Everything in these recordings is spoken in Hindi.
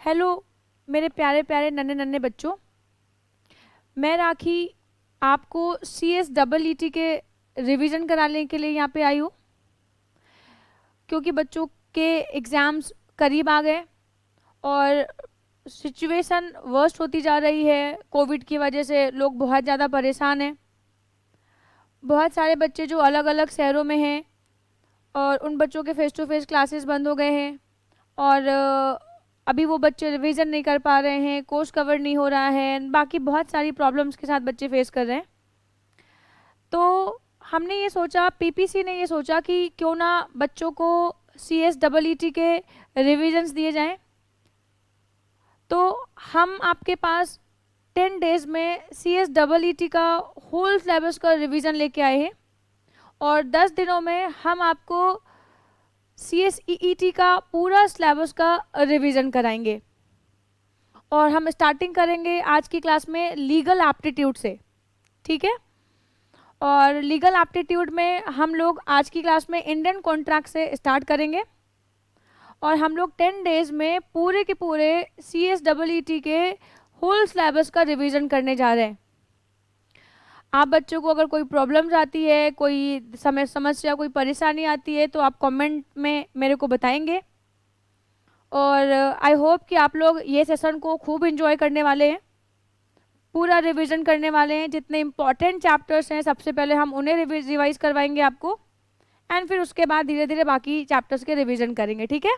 हेलो मेरे प्यारे प्यारे नन्हे नन्हे बच्चों। मैं राखी आपको C S double E T के रिवीजन कराने के लिए यहाँ पे आई हूँ, क्योंकि बच्चों के एग्ज़ाम्स करीब आ गए और सिचुएशन वर्स्ट होती जा रही है। कोविड की वजह से लोग बहुत ज़्यादा परेशान हैं। बहुत सारे बच्चे जो अलग अलग शहरों में हैं और उन बच्चों के फेस टू फेस क्लासेस बंद हो गए हैं और अभी वो बच्चे रिवीजन नहीं कर पा रहे हैं, कोर्स कवर नहीं हो रहा है, बाकी बहुत सारी प्रॉब्लम्स के साथ बच्चे फेस कर रहे हैं। तो हमने ये सोचा, पीपीसी ने ये सोचा कि क्यों ना बच्चों को C S double E T के रिविजन्स दिए जाएं। तो हम आपके पास 10 डेज में C S double E T का होल सिलेबस का रिवीजन लेके आए हैं और 10 दिनों में हम आपको सी एस ई ई टी का पूरा सिलेबस का रिवीजन कराएंगे। और हम स्टार्टिंग करेंगे आज की क्लास में लीगल एप्टीट्यूड से, ठीक है। और लीगल एप्टीट्यूड में हम लोग आज की क्लास में इंडियन कॉन्ट्रैक्ट से स्टार्ट करेंगे और हम लोग 10 डेज में पूरे के पूरे C S double E T के होल सिलेबस का रिवीजन करने जा रहे हैं। आप बच्चों को अगर कोई प्रॉब्लम्स आती है, कोई समस्या, कोई परेशानी आती है तो आप कमेंट में मेरे को बताएंगे। और आई होप कि आप लोग ये सेशन को खूब एंजॉय करने वाले हैं, पूरा रिवीजन करने वाले हैं। जितने इम्पॉर्टेंट चैप्टर्स हैं सबसे पहले हम उन्हें रिवाइज करवाएंगे आपको, एंड फिर उसके बाद धीरे धीरे बाकी चैप्टर्स के रिवीजन करेंगे, ठीक है।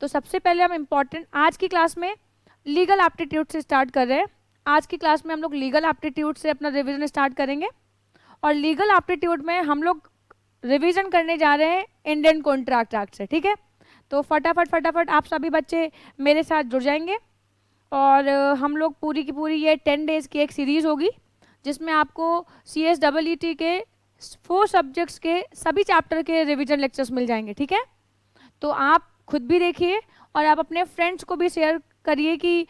तो सबसे पहले हम इम्पॉर्टेंट आज की क्लास में लीगल एप्टीट्यूड से स्टार्ट कर रहे हैं। आज की क्लास में हम लोग लीगल एप्टीट्यूड से अपना रिवीजन स्टार्ट करेंगे और लीगल एप्टीट्यूड में हम लोग रिवीजन करने जा रहे हैं इंडियन कॉन्ट्रैक्ट एक्ट से, ठीक है। तो फटाफट आप सभी बच्चे मेरे साथ जुड़ जाएंगे और हम लोग पूरी की पूरी ये 10 डेज़ की एक सीरीज़ होगी जिसमें आपको C S double E T के 4 सब्जेक्ट्स के सभी चैप्टर के रिवीजन लेक्चर्स मिल जाएंगे, ठीक है। तो आप खुद भी देखिए और आप अपने फ्रेंड्स को भी शेयर करिए कि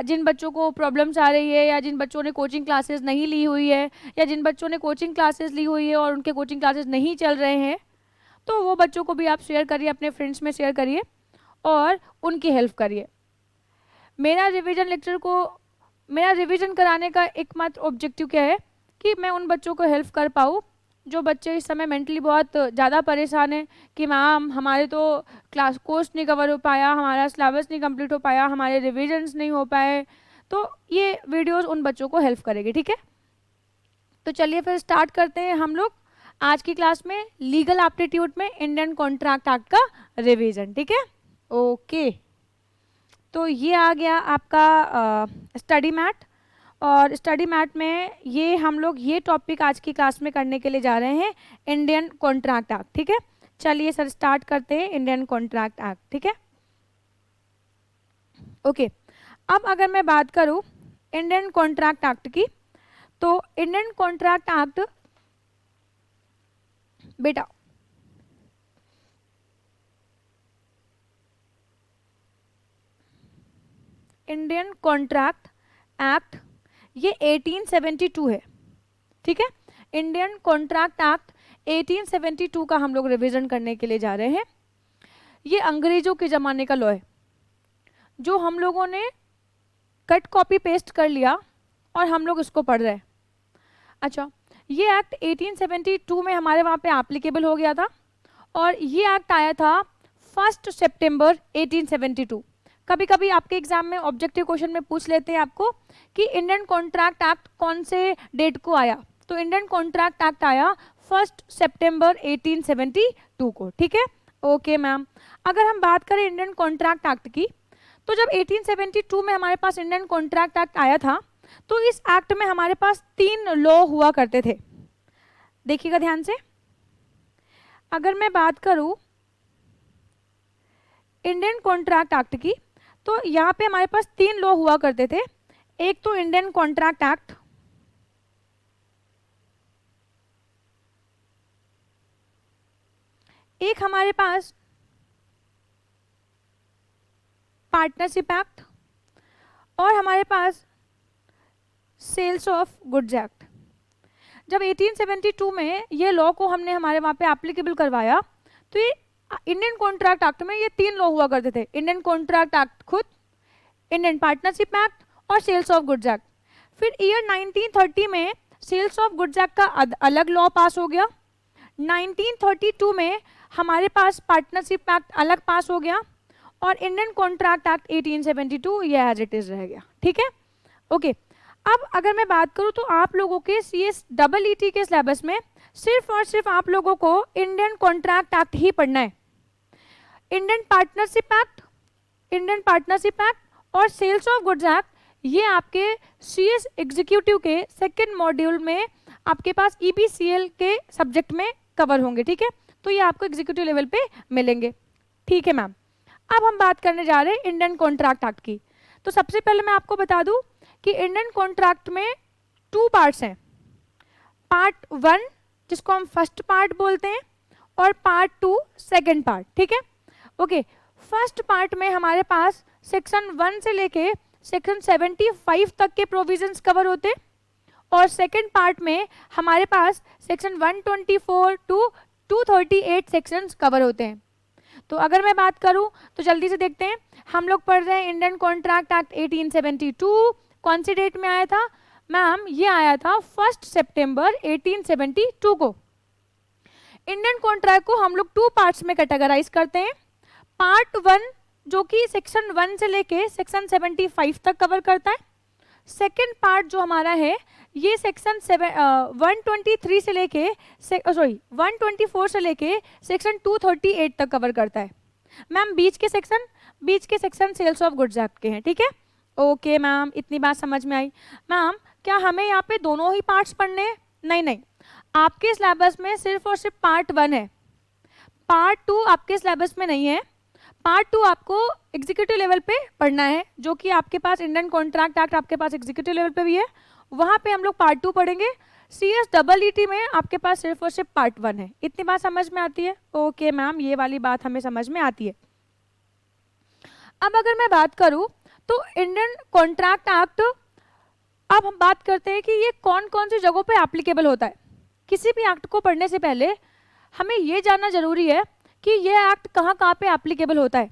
जिन बच्चों को प्रॉब्लम्स आ रही है या जिन बच्चों ने कोचिंग क्लासेस नहीं ली हुई है या जिन बच्चों ने कोचिंग क्लासेस ली हुई है और उनके कोचिंग क्लासेस नहीं चल रहे हैं, तो वो बच्चों को भी आप शेयर करिए, अपने फ्रेंड्स में शेयर करिए और उनकी हेल्प करिए। मेरा रिवीजन कराने का एकमात्र ऑब्जेक्टिव क्या है कि मैं उन बच्चों को हेल्प कर पाऊँ जो बच्चे इस समय मेंटली बहुत ज़्यादा परेशान हैं कि मैम हमारे तो क्लास कोर्स नहीं कवर हो पाया, हमारा सिलेबस नहीं कंप्लीट हो पाया, हमारे रिविजन्स नहीं हो पाए। तो ये वीडियोस उन बच्चों को हेल्प करेगी, ठीक है। तो चलिए फिर स्टार्ट करते हैं हम लोग आज की क्लास में लीगल एप्टीट्यूड में इंडियन कॉन्ट्रैक्ट एक्ट का रिवीजन, ठीक है। ओके, तो ये आ गया आपका स्टडी मैट और स्टडी मैट में ये हम लोग ये टॉपिक आज की क्लास में करने के लिए जा रहे हैं इंडियन कॉन्ट्रैक्ट एक्ट, ठीक है। चलिए सर स्टार्ट करते हैं इंडियन कॉन्ट्रैक्ट एक्ट, ठीक है। ओके, अब अगर मैं बात करूं इंडियन कॉन्ट्रैक्ट एक्ट की, तो इंडियन कॉन्ट्रैक्ट एक्ट बेटा इंडियन कॉन्ट्रैक्ट एक्ट ये 1872 है, ठीक है। इंडियन कॉन्ट्रैक्ट एक्ट 1872 का हम लोग रिवीजन करने के लिए जा रहे हैं। ये अंग्रेजों के ज़माने का लॉ है जो हम लोगों ने कट कॉपी पेस्ट कर लिया और हम लोग इसको पढ़ रहे हैं। अच्छा, ये एक्ट 1872 में हमारे वहाँ पे एप्लीकेबल हो गया था और ये एक्ट आया था 1 सितंबर 1872। कभी कभी आपके एग्जाम में ऑब्जेक्टिव क्वेश्चन में पूछ लेते हैं आपको कि इंडियन कॉन्ट्रैक्ट एक्ट कौन से डेट को आया, तो इंडियन कॉन्ट्रैक्ट एक्ट आया 1 सितंबर 1872 को, ठीक है। ओके मैम, अगर हम बात करें इंडियन कॉन्ट्रैक्ट एक्ट की, तो जब 1872 में हमारे पास इंडियन कॉन्ट्रैक्ट एक्ट आया था तो इस एक्ट में हमारे पास 3 लॉ हुआ करते थे। देखिएगा ध्यान से, अगर मैं बात करूं इंडियन कॉन्ट्रैक्ट एक्ट की, तो यहाँ पे हमारे पास 3 लॉ हुआ करते थे। एक तो इंडियन कॉन्ट्रैक्ट एक्ट, एक हमारे पास पार्टनरशिप एक्ट और हमारे पास सेल्स ऑफ गुड्स एक्ट। जब 1872 में ये लॉ को हमने हमारे वहाँ पे एप्लीकेबल करवाया तो ये इंडियन कॉन्ट्रैक्ट एक्ट में ये 3 लॉ हुआ करते थे। इंडियन कॉन्ट्रैक्ट एक्ट खुद, इंडियन पार्टनरशिप एक्ट और सेल्स ऑफ गुड्स एक्ट। फिर ईयर 1930 में सेल्स ऑफ गुड्स एक्ट का अलग लॉ पास हो गया। 1932 में हमारे पास पार्टनरशिप एक्ट अलग पास हो गया और इंडियन कॉन्ट्रैक्ट एक्ट 1872 ये एज इट इज रह गया। ठीक है, ओके। अब अगर मैं बात करूं तो आप लोगों के CSEET के सिलेबस में सिर्फ और सिर्फ आप लोगों को इंडियन कॉन्ट्रैक्ट एक्ट ही पढ़ना है। इंडियन पार्टनरशिप एक्ट और सेल्स ऑफ गुड्स एक्ट ये आपके CS एग्जीक्यूटिव के सेकेंड मॉड्यूल में आपके पास EBCL के सब्जेक्ट में कवर होंगे। ठीक है, तो ये आपको एग्जीक्यूटिव लेवल पे मिलेंगे। ठीक है मैम, अब हम बात करने जा रहे हैं इंडियन कॉन्ट्रैक्ट एक्ट की। तो सबसे पहले मैं आपको बता दूं कि इंडियन कॉन्ट्रैक्ट में 2 पार्ट्स हैं, पार्ट 1 जिसको हम फर्स्ट पार्ट बोलते हैं और पार्ट 2 सेकेंड पार्ट। ठीक है, ओके। फर्स्ट पार्ट में हमारे पास सेक्शन 1 से लेके सेक्शन 75 तक के प्रोविजंस कवर होते हैं और सेकेंड पार्ट में हमारे पास सेक्शन 124 टू 238 सेक्शंस कवर होते हैं। तो अगर मैं बात करूं तो जल्दी से देखते हैं, हम लोग पढ़ रहे हैं इंडियन कॉन्ट्रैक्ट एक्ट 1872। कौन सी डेट में आया था मैम? ये आया था 1 सितंबर 1872 को। इंडियन कॉन्ट्रैक्ट को हम लोग 2 पार्ट्स में कैटेगराइज करते हैं। पार्ट 1 जो कि सेक्शन 1 से लेके सेक्शन 75 तक कवर करता है। सेकेंड पार्ट जो हमारा है ये सेक्शन 123 से लेके 124 से लेके सेक्शन 238 तक कवर करता है। मैम बीच के section sales of goods act के हैं। ठीक है, ओके मैम, इतनी बात समझ में आई। मैम क्या हमें यहाँ पे दोनों ही पार्ट्स पढ़ने हैं? नहीं, आपके सिलेबस में सिर्फ और सिर्फ पार्ट 1 है, पार्ट 2 आपके सिलेबस में नहीं है। पार्ट 2 आपको एग्जीक्यूटिव लेवल पे पढ़ना है, जो कि आपके पास इंडियन कॉन्ट्रैक्ट एक्ट आपके पास एग्जीक्यूटिव लेवल पे भी है, वहाँ पे हम लोग पार्ट 2 पढ़ेंगे। CSEET में आपके पास सिर्फ और सिर्फ पार्ट 1 है। इतनी बात समझ में आती है? ओके मैम, ये वाली बात हमें समझ में आती है। अब अगर मैं बात करूँ तो इंडियन कॉन्ट्रैक्ट एक्ट, अब हम बात करते हैं कि ये कौन कौन सी जगहों पे एप्लीकेबल होता है। किसी भी एक्ट को पढ़ने से पहले हमें ये जानना जरूरी है कि ये एक्ट कहाँ पे एप्लीकेबल होता है,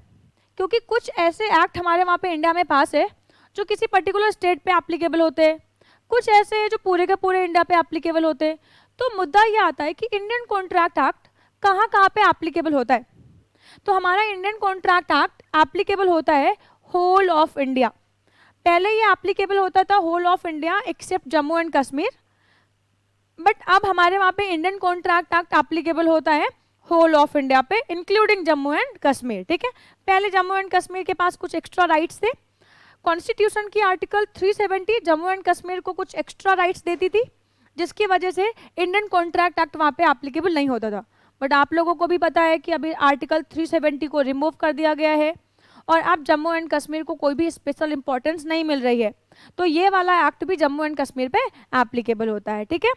क्योंकि कुछ ऐसे एक्ट हमारे वहाँ पे इंडिया में पास है जो किसी पर्टिकुलर स्टेट पे एप्लीकेबल होते हैं, कुछ ऐसे हैं जो पूरे के पूरे इंडिया पे एप्लीकेबल होते हैं। तो मुद्दा ये आता है कि इंडियन कॉन्ट्रैक्ट एक्ट कहाँ पे एप्लीकेबल होता है। तो हमारा इंडियन कॉन्ट्रैक्ट एक्ट एप्लीकेबल होता है होल ऑफ इंडिया। पहले ये एप्लीकेबल होता था whole of India except Jammu and Kashmir, but अब हमारे वहाँ पे इंडियन कॉन्ट्रैक्ट एक्ट एप्लीकेबल होता है होल ऑफ इंडिया पे इंक्लूडिंग जम्मू एंड कश्मीर। ठीक है, पहले जम्मू एंड कश्मीर के पास कुछ एक्स्ट्रा राइट्स थे। कॉन्स्टिट्यूशन की आर्टिकल 370 जम्मू एंड कश्मीर को कुछ एक्स्ट्रा राइट्स देती थी, जिसकी वजह से इंडियन कॉन्ट्रैक्ट एक्ट वहाँ पे एप्लीकेबल नहीं होता था। बट आप लोगों को भी पता है कि अभी आर्टिकल 370 को रिमूव कर दिया गया है और अब जम्मू एंड कश्मीर को कोई भी स्पेशल इंपॉर्टेंस नहीं मिल रही है, तो ये वाला एक्ट भी जम्मू एंड कश्मीर पे एप्लीकेबल होता है। ठीक है,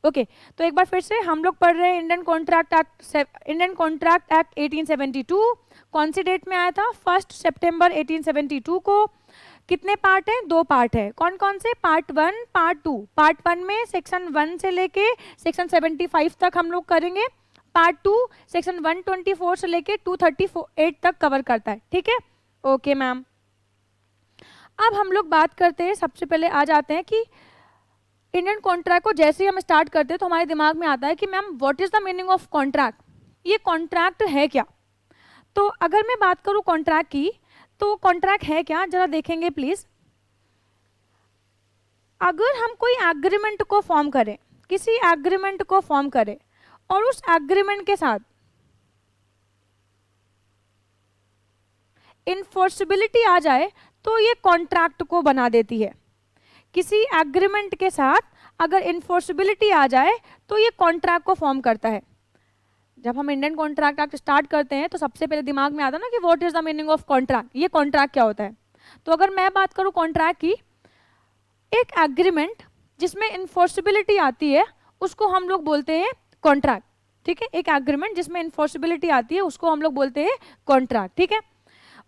ओके। तो एक बार फिर से हम लोग पढ़ रहे हैं इंडियन कॉन्ट्रैक्ट एक्ट 1872। कौन सी डेट में आया था? 1 सितंबर 1872 को। कितने पार्ट हैं? 2 पार्ट है। कौन कौन से? Part 1, part 2। पार्ट 1 में सेक्शन 1 से लेके सेक्शन 75 तक हम लोग करेंगे। पार्ट 2 सेक्शन 124 से लेके 238 तक कवर करता है। ठीक है, ओके मैम। अब हम लोग बात करते हैं, सबसे पहले आ जाते हैं कि इंडियन कॉन्ट्रैक्ट को जैसे ही हम स्टार्ट करते हैं तो हमारे दिमाग में आता है कि ma'am what is the meaning of contract, ये कॉन्ट्रैक्ट है क्या। तो अगर मैं बात करूं कॉन्ट्रैक्ट की, तो कॉन्ट्रैक्ट है क्या जरा देखेंगे प्लीज। अगर हम कोई एग्रीमेंट को फॉर्म करें, किसी एग्रीमेंट को फॉर्म करें और उस एग्रीमेंट के साथ इन्फोर्सिबिलिटी आ जाए तो ये कॉन्ट्रैक्ट को बना देती है। किसी एग्रीमेंट के साथ अगर इन्फोर्सिबिलिटी आ जाए तो ये कॉन्ट्रैक्ट को फॉर्म करता है। जब हम इंडियन कॉन्ट्रैक्ट एक्ट स्टार्ट करते हैं तो सबसे पहले दिमाग में आता है ना कि what is the meaning of contract, ये कॉन्ट्रैक्ट क्या होता है। तो अगर मैं बात करूं कॉन्ट्रैक्ट की, एक एग्रीमेंट जिसमें इन्फोर्सिबिलिटी आती है उसको हम लोग बोलते हैं कॉन्ट्रैक्ट। ठीक है, एक एग्रीमेंट जिसमें इन्फोर्सिबिलिटी आती है उसको हम लोग बोलते हैं कॉन्ट्रैक्ट। ठीक है,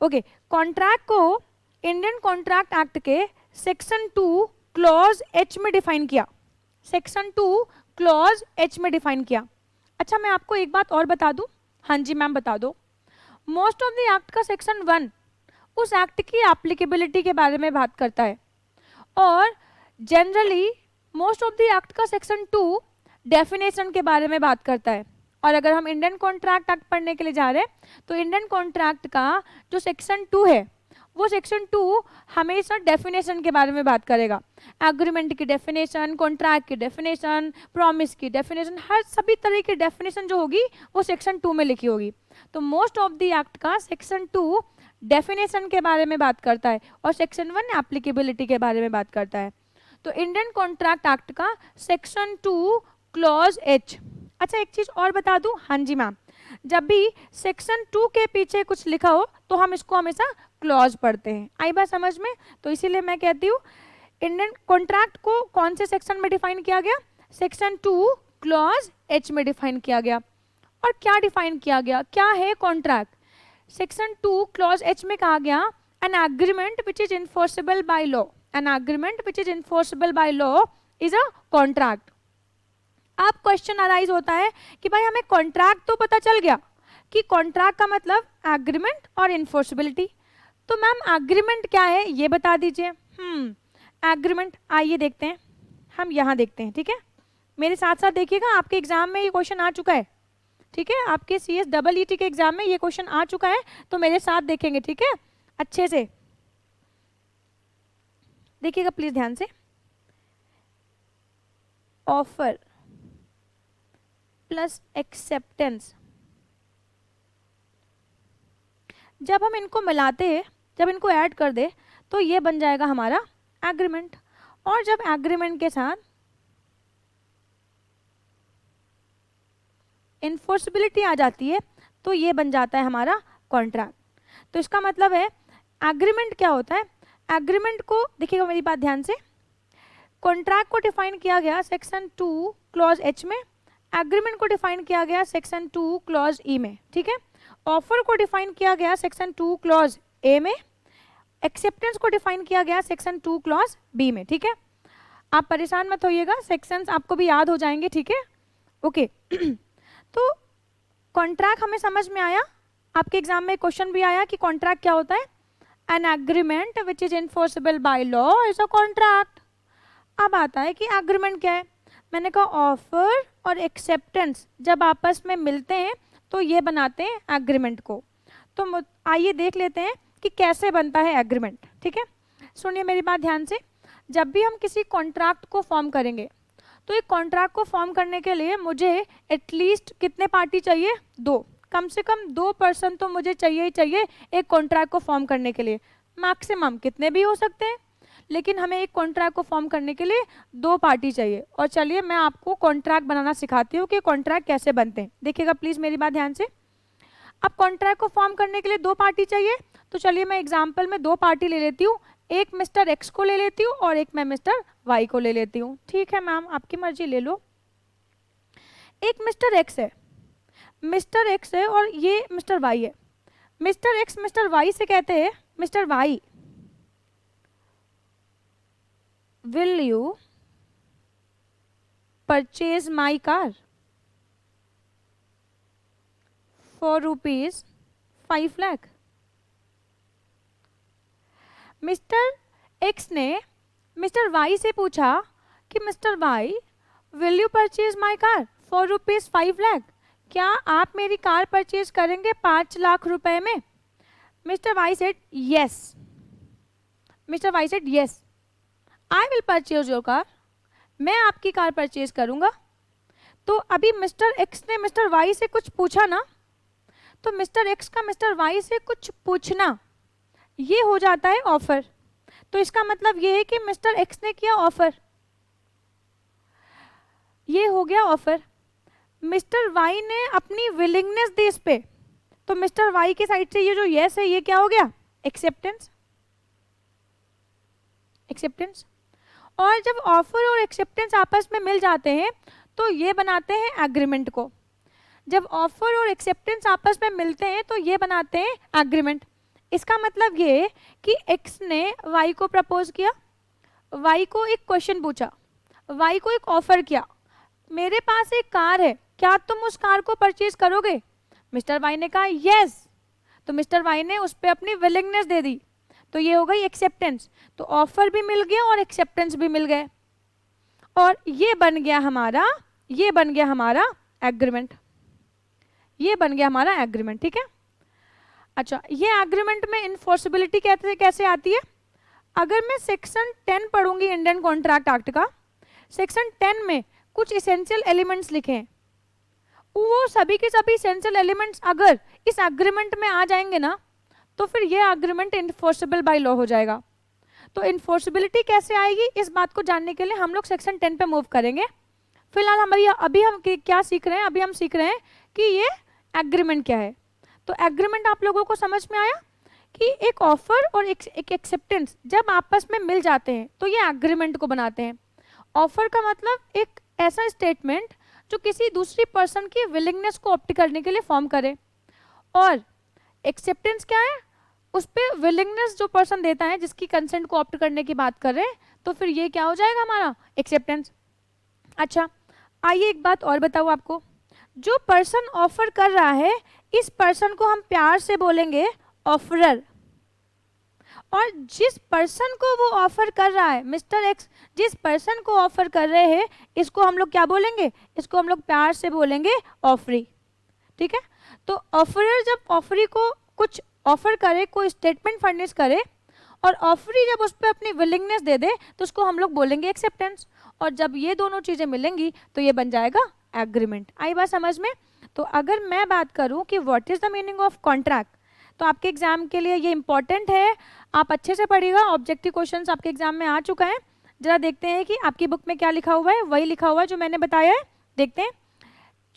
ओके। कॉन्ट्रैक्ट को इंडियन कॉन्ट्रैक्ट एक्ट के सेक्शन 2 क्लॉज H में डिफाइन किया। सेक्शन 2 क्लॉज H में डिफाइन किया। अच्छा, मैं आपको एक बात और बता दूं। हाँ जी मैम, बता दो। मोस्ट ऑफ द एक्ट का सेक्शन 1 उस एक्ट की एप्लीकेबिलिटी के बारे में बात करता है। और generally most of the act का सेक्शन 2 डेफिनेशन के बारे में बात करता है। और अगर हम इंडियन कॉन्ट्रैक्ट एक्ट पढ़ने के लिए जा रहे हैं तो इंडियन कॉन्ट्रैक्ट का जो सेक्शन 2 है वो सेक्शन 2 हमेशा डेफिनेशन के बारे में बात करेगा। एग्रीमेंट की डेफिनेशन, कॉन्ट्रैक्ट की डेफिनेशन, प्रॉमिस की डेफिनेशन, हर सभी तरह की डेफिनेशन जो होगी वो सेक्शन 2 में लिखी होगी। तो मोस्ट ऑफ द एक्ट का सेक्शन 2 डेफिनेशन के बारे में बात करता है और सेक्शन 1 एप्लीकेबिलिटी के बारे में बात करता है। तो इंडियन कॉन्ट्रैक्ट एक्ट का सेक्शन 2 क्लॉज एच। अच्छा एक चीज और बता दूं, हाँ जी मैम, जब भी सेक्शन 2 के पीछे कुछ लिखा हो तो हम इसको हमेशा क्लॉज पढ़ते हैं। आई बात समझ में? तो इसीलिए मैं कहती हूँ इंडियन कॉन्ट्रैक्ट को कौन से सेक्शन में डिफाइन किया गया? सेक्शन 2 क्लॉज एच में डिफाइन किया गया। और क्या डिफाइन किया गया, क्या है कॉन्ट्रैक्ट? सेक्शन 2 क्लॉज एच में कहा गया N agreement which is enforceable by law, N agreement which is enforceable by law is a contract. अब क्वेश्चन अराइज होता है कि भाई हमें कॉन्ट्रैक्ट तो पता चल गया कि कॉन्ट्रैक्ट का मतलब एग्रीमेंट और इन्फोर्सेबिलिटी, तो मैम एग्रीमेंट क्या है ये बता दीजिए। एग्रीमेंट आइए देखते हैं, हम यहाँ देखते हैं, ठीक है, मेरे साथ साथ देखिएगा, आपके एग्जाम में ये क्वेश्चन आ चुका है, ठीक है, आपके CSEET के एग्जाम में ये क्वेश्चन आ चुका है, तो मेरे साथ देखेंगे, ठीक है, अच्छे से देखिएगा प्लीज ध्यान से। ऑफर प्लस एक्सेप्टेंस, जब हम इनको मिलाते हैं, जब इनको ऐड कर दे तो ये बन जाएगा हमारा एग्रीमेंट। और जब एग्रीमेंट के साथ इन्फोर्सेबिलिटी आ जाती है तो ये बन जाता है हमारा कॉन्ट्रैक्ट। तो इसका मतलब है एग्रीमेंट क्या होता है? एग्रीमेंट को देखिएगा मेरी बात ध्यान से, कॉन्ट्रैक्ट को डिफाइन किया गया सेक्शन 2 क्लॉज एच में, एग्रीमेंट को डिफाइन किया गया सेक्शन 2 क्लॉज ई में, ठीक है, ऑफर को डिफाइन किया गया सेक्शन 2 क्लॉज ए में, एक्सेप्टेंस को डिफाइन किया गया सेक्शन 2 क्लॉज बी में, ठीक है। आप परेशान मत होइएगा, सेक्शंस आपको भी याद हो जाएंगे, ठीक है, ओके। तो कॉन्ट्रैक्ट हमें समझ में आया, आपके एग्जाम में क्वेश्चन भी आया कि कॉन्ट्रैक्ट क्या होता है? An agreement which is enforceable by law is a contract. अब आता है कि एग्रीमेंट क्या है? मैंने कहा ऑफर और एक्सेप्टेंस जब आपस में मिलते हैं तो ये बनाते हैं एग्रीमेंट को। तो आइए देख लेते हैं कि कैसे बनता है एग्रीमेंट, ठीक है। सुनिए मेरी बात ध्यान से, जब भी हम किसी कॉन्ट्रैक्ट को फॉर्म करेंगे तो एक कॉन्ट्रैक्ट को फॉर्म करने के लिए मुझे एटलीस्ट कितने पार्टी चाहिए? 2, कम से कम 2 पर्सन तो मुझे चाहिए ही चाहिए एक कॉन्ट्रैक्ट को फॉर्म करने के लिए। मैक्सिमम कितने भी हो सकते हैं, लेकिन हमें एक कॉन्ट्रैक्ट को फॉर्म करने के लिए 2 पार्टी चाहिए। और चलिए मैं आपको कॉन्ट्रैक्ट बनाना सिखाती हूँ कि कॉन्ट्रैक्ट कैसे बनते हैं। देखिएगा प्लीज मेरी बात ध्यान से, अब कॉन्ट्रैक्ट को फॉर्म करने के लिए 2 पार्टी चाहिए, तो चलिए मैं एग्जाम्पल में 2 पार्टी ले लेती हूँ, एक मिस्टर एक्स को ले लेती हूँ और एक मैं मिस्टर वाई को ले लेती हूँ। ठीक है मैम, आपकी मर्जी, ले लो। एक मिस्टर एक्स है, मिस्टर एक्स है और ये मिस्टर वाई है। मिस्टर एक्स मिस्टर वाई से कहते हैं, Mister Y, will you purchase my car for rupees 5 lakh? Mister X ने मिस्टर वाई से पूछा कि Mister Y, will you purchase my car for rupees 5 lakh? क्या आप मेरी कार परचेज करेंगे 5 लाख रुपए में? Mister Y said yes, Mister Y said yes, I will purchase your car, मैं आपकी कार परचेज करूंगा। तो अभी मिस्टर एक्स ने मिस्टर वाई से कुछ पूछा ना, तो मिस्टर एक्स का मिस्टर वाई से कुछ पूछना ये हो जाता है ऑफर। तो इसका मतलब ये है कि मिस्टर एक्स ने किया ऑफर, ये हो गया ऑफर। मिस्टर वाई ने अपनी विलिंगनेस दी इस पे, तो मिस्टर वाई की साइड से ये जो यस है ये क्या हो गया? Acceptance, acceptance. और जब ऑफर और एक्सेप्टेंस आपस में मिल जाते हैं तो ये बनाते हैं एग्रीमेंट को। जब ऑफर और एक्सेप्टेंस आपस में मिलते हैं तो ये बनाते हैं एग्रीमेंट। इसका मतलब ये कि एक्स ने वाई को प्रपोज किया, वाई को एक क्वेश्चन पूछा, वाई को एक ऑफर किया, मेरे पास एक कार है, क्या तुम उस कार को परचेज करोगे? मिस्टर वाई ने कहा यस, तो मिस्टर वाई ने उस पर अपनी विलिंगनेस दे दी, तो ये हो गई एक्सेप्टेंस। तो ऑफर भी मिल गया और एक्सेप्टेंस भी मिल गए, और ये बन गया हमारा एग्रीमेंट, ये बन गया हमारा एग्रीमेंट। ठीक है। अच्छा, ये एग्रीमेंट में इन्फोर्सिबिलिटी कैसे आती है? अगर मैं सेक्शन 10 पढ़ूंगी इंडियन कॉन्ट्रैक्ट एक्ट का, सेक्शन 10 में कुछ इसेंशियल एलिमेंट्स लिखे हैं, वो सभी के सभी इसेंशियल एलिमेंट्स अगर इस एग्रीमेंट में आ जाएंगे ना, तो फिर ये एग्रीमेंट इन्फोर्सेबल बाय लॉ हो जाएगा। तो इन्फोर्सिबिलिटी कैसे आएगी, इस बात को जानने के लिए हम लोग सेक्शन 10 पे मूव करेंगे। फिलहाल हमारी अभी हम क्या सीख रहे हैं, अभी हम सीख रहे हैं कि ये एग्रीमेंट क्या है। तो एग्रीमेंट आप लोगों को समझ में आया कि एक ऑफर और एक एक्सेप्टेंस जब आपस में मिल जाते हैं तो ये एग्रीमेंट को बनाते हैं। ऑफर का मतलब एक ऐसा स्टेटमेंट जो किसी दूसरी पर्सन की विलिंगनेस को ऑप्ट करने के लिए फॉर्म करे, और एक्सेप्टेंस क्या है, उस पर विलिंगनेस जो पर्सन देता है, जिसकी कंसेंट को ऑप्ट करने की बात कर रहे हैं, तो फिर ये क्या हो जाएगा हमारा एक्सेप्टेंस। अच्छा, आइए एक बात और बताऊँ आपको, जो पर्सन ऑफर कर रहा है इस पर्सन को हम प्यार से बोलेंगे ऑफरर, और जिस पर्सन को वो ऑफर कर रहा है, मिस्टर एक्स जिस पर्सन को ऑफर कर रहे हैं, इसको हम लोग क्या बोलेंगे, इसको हम लोग प्यार से बोलेंगे ऑफरी। ठीक है। तो ऑफरर जब ऑफरी को कुछ ऑफर करे, कोई स्टेटमेंट फर्निश करे, और ऑफरी जब उस पर अपनी विलिंगनेस दे दे, तो उसको हम लोग बोलेंगे एक्सेप्टेंस, और जब ये दोनों चीजें मिलेंगी तो ये बन जाएगा एग्रीमेंट। आई बात समझ में? तो अगर मैं बात करूं कि what is the meaning of contract, तो आपके एग्जाम के लिए ये इंपॉर्टेंट है, आप अच्छे से पढ़िएगा। ऑब्जेक्टिव क्वेश्चंस आपके एग्जाम में आ चुका है, जरा देखते हैं कि आपकी बुक में क्या लिखा हुआ है। वही लिखा हुआ है जो मैंने बताया है, देखते हैं।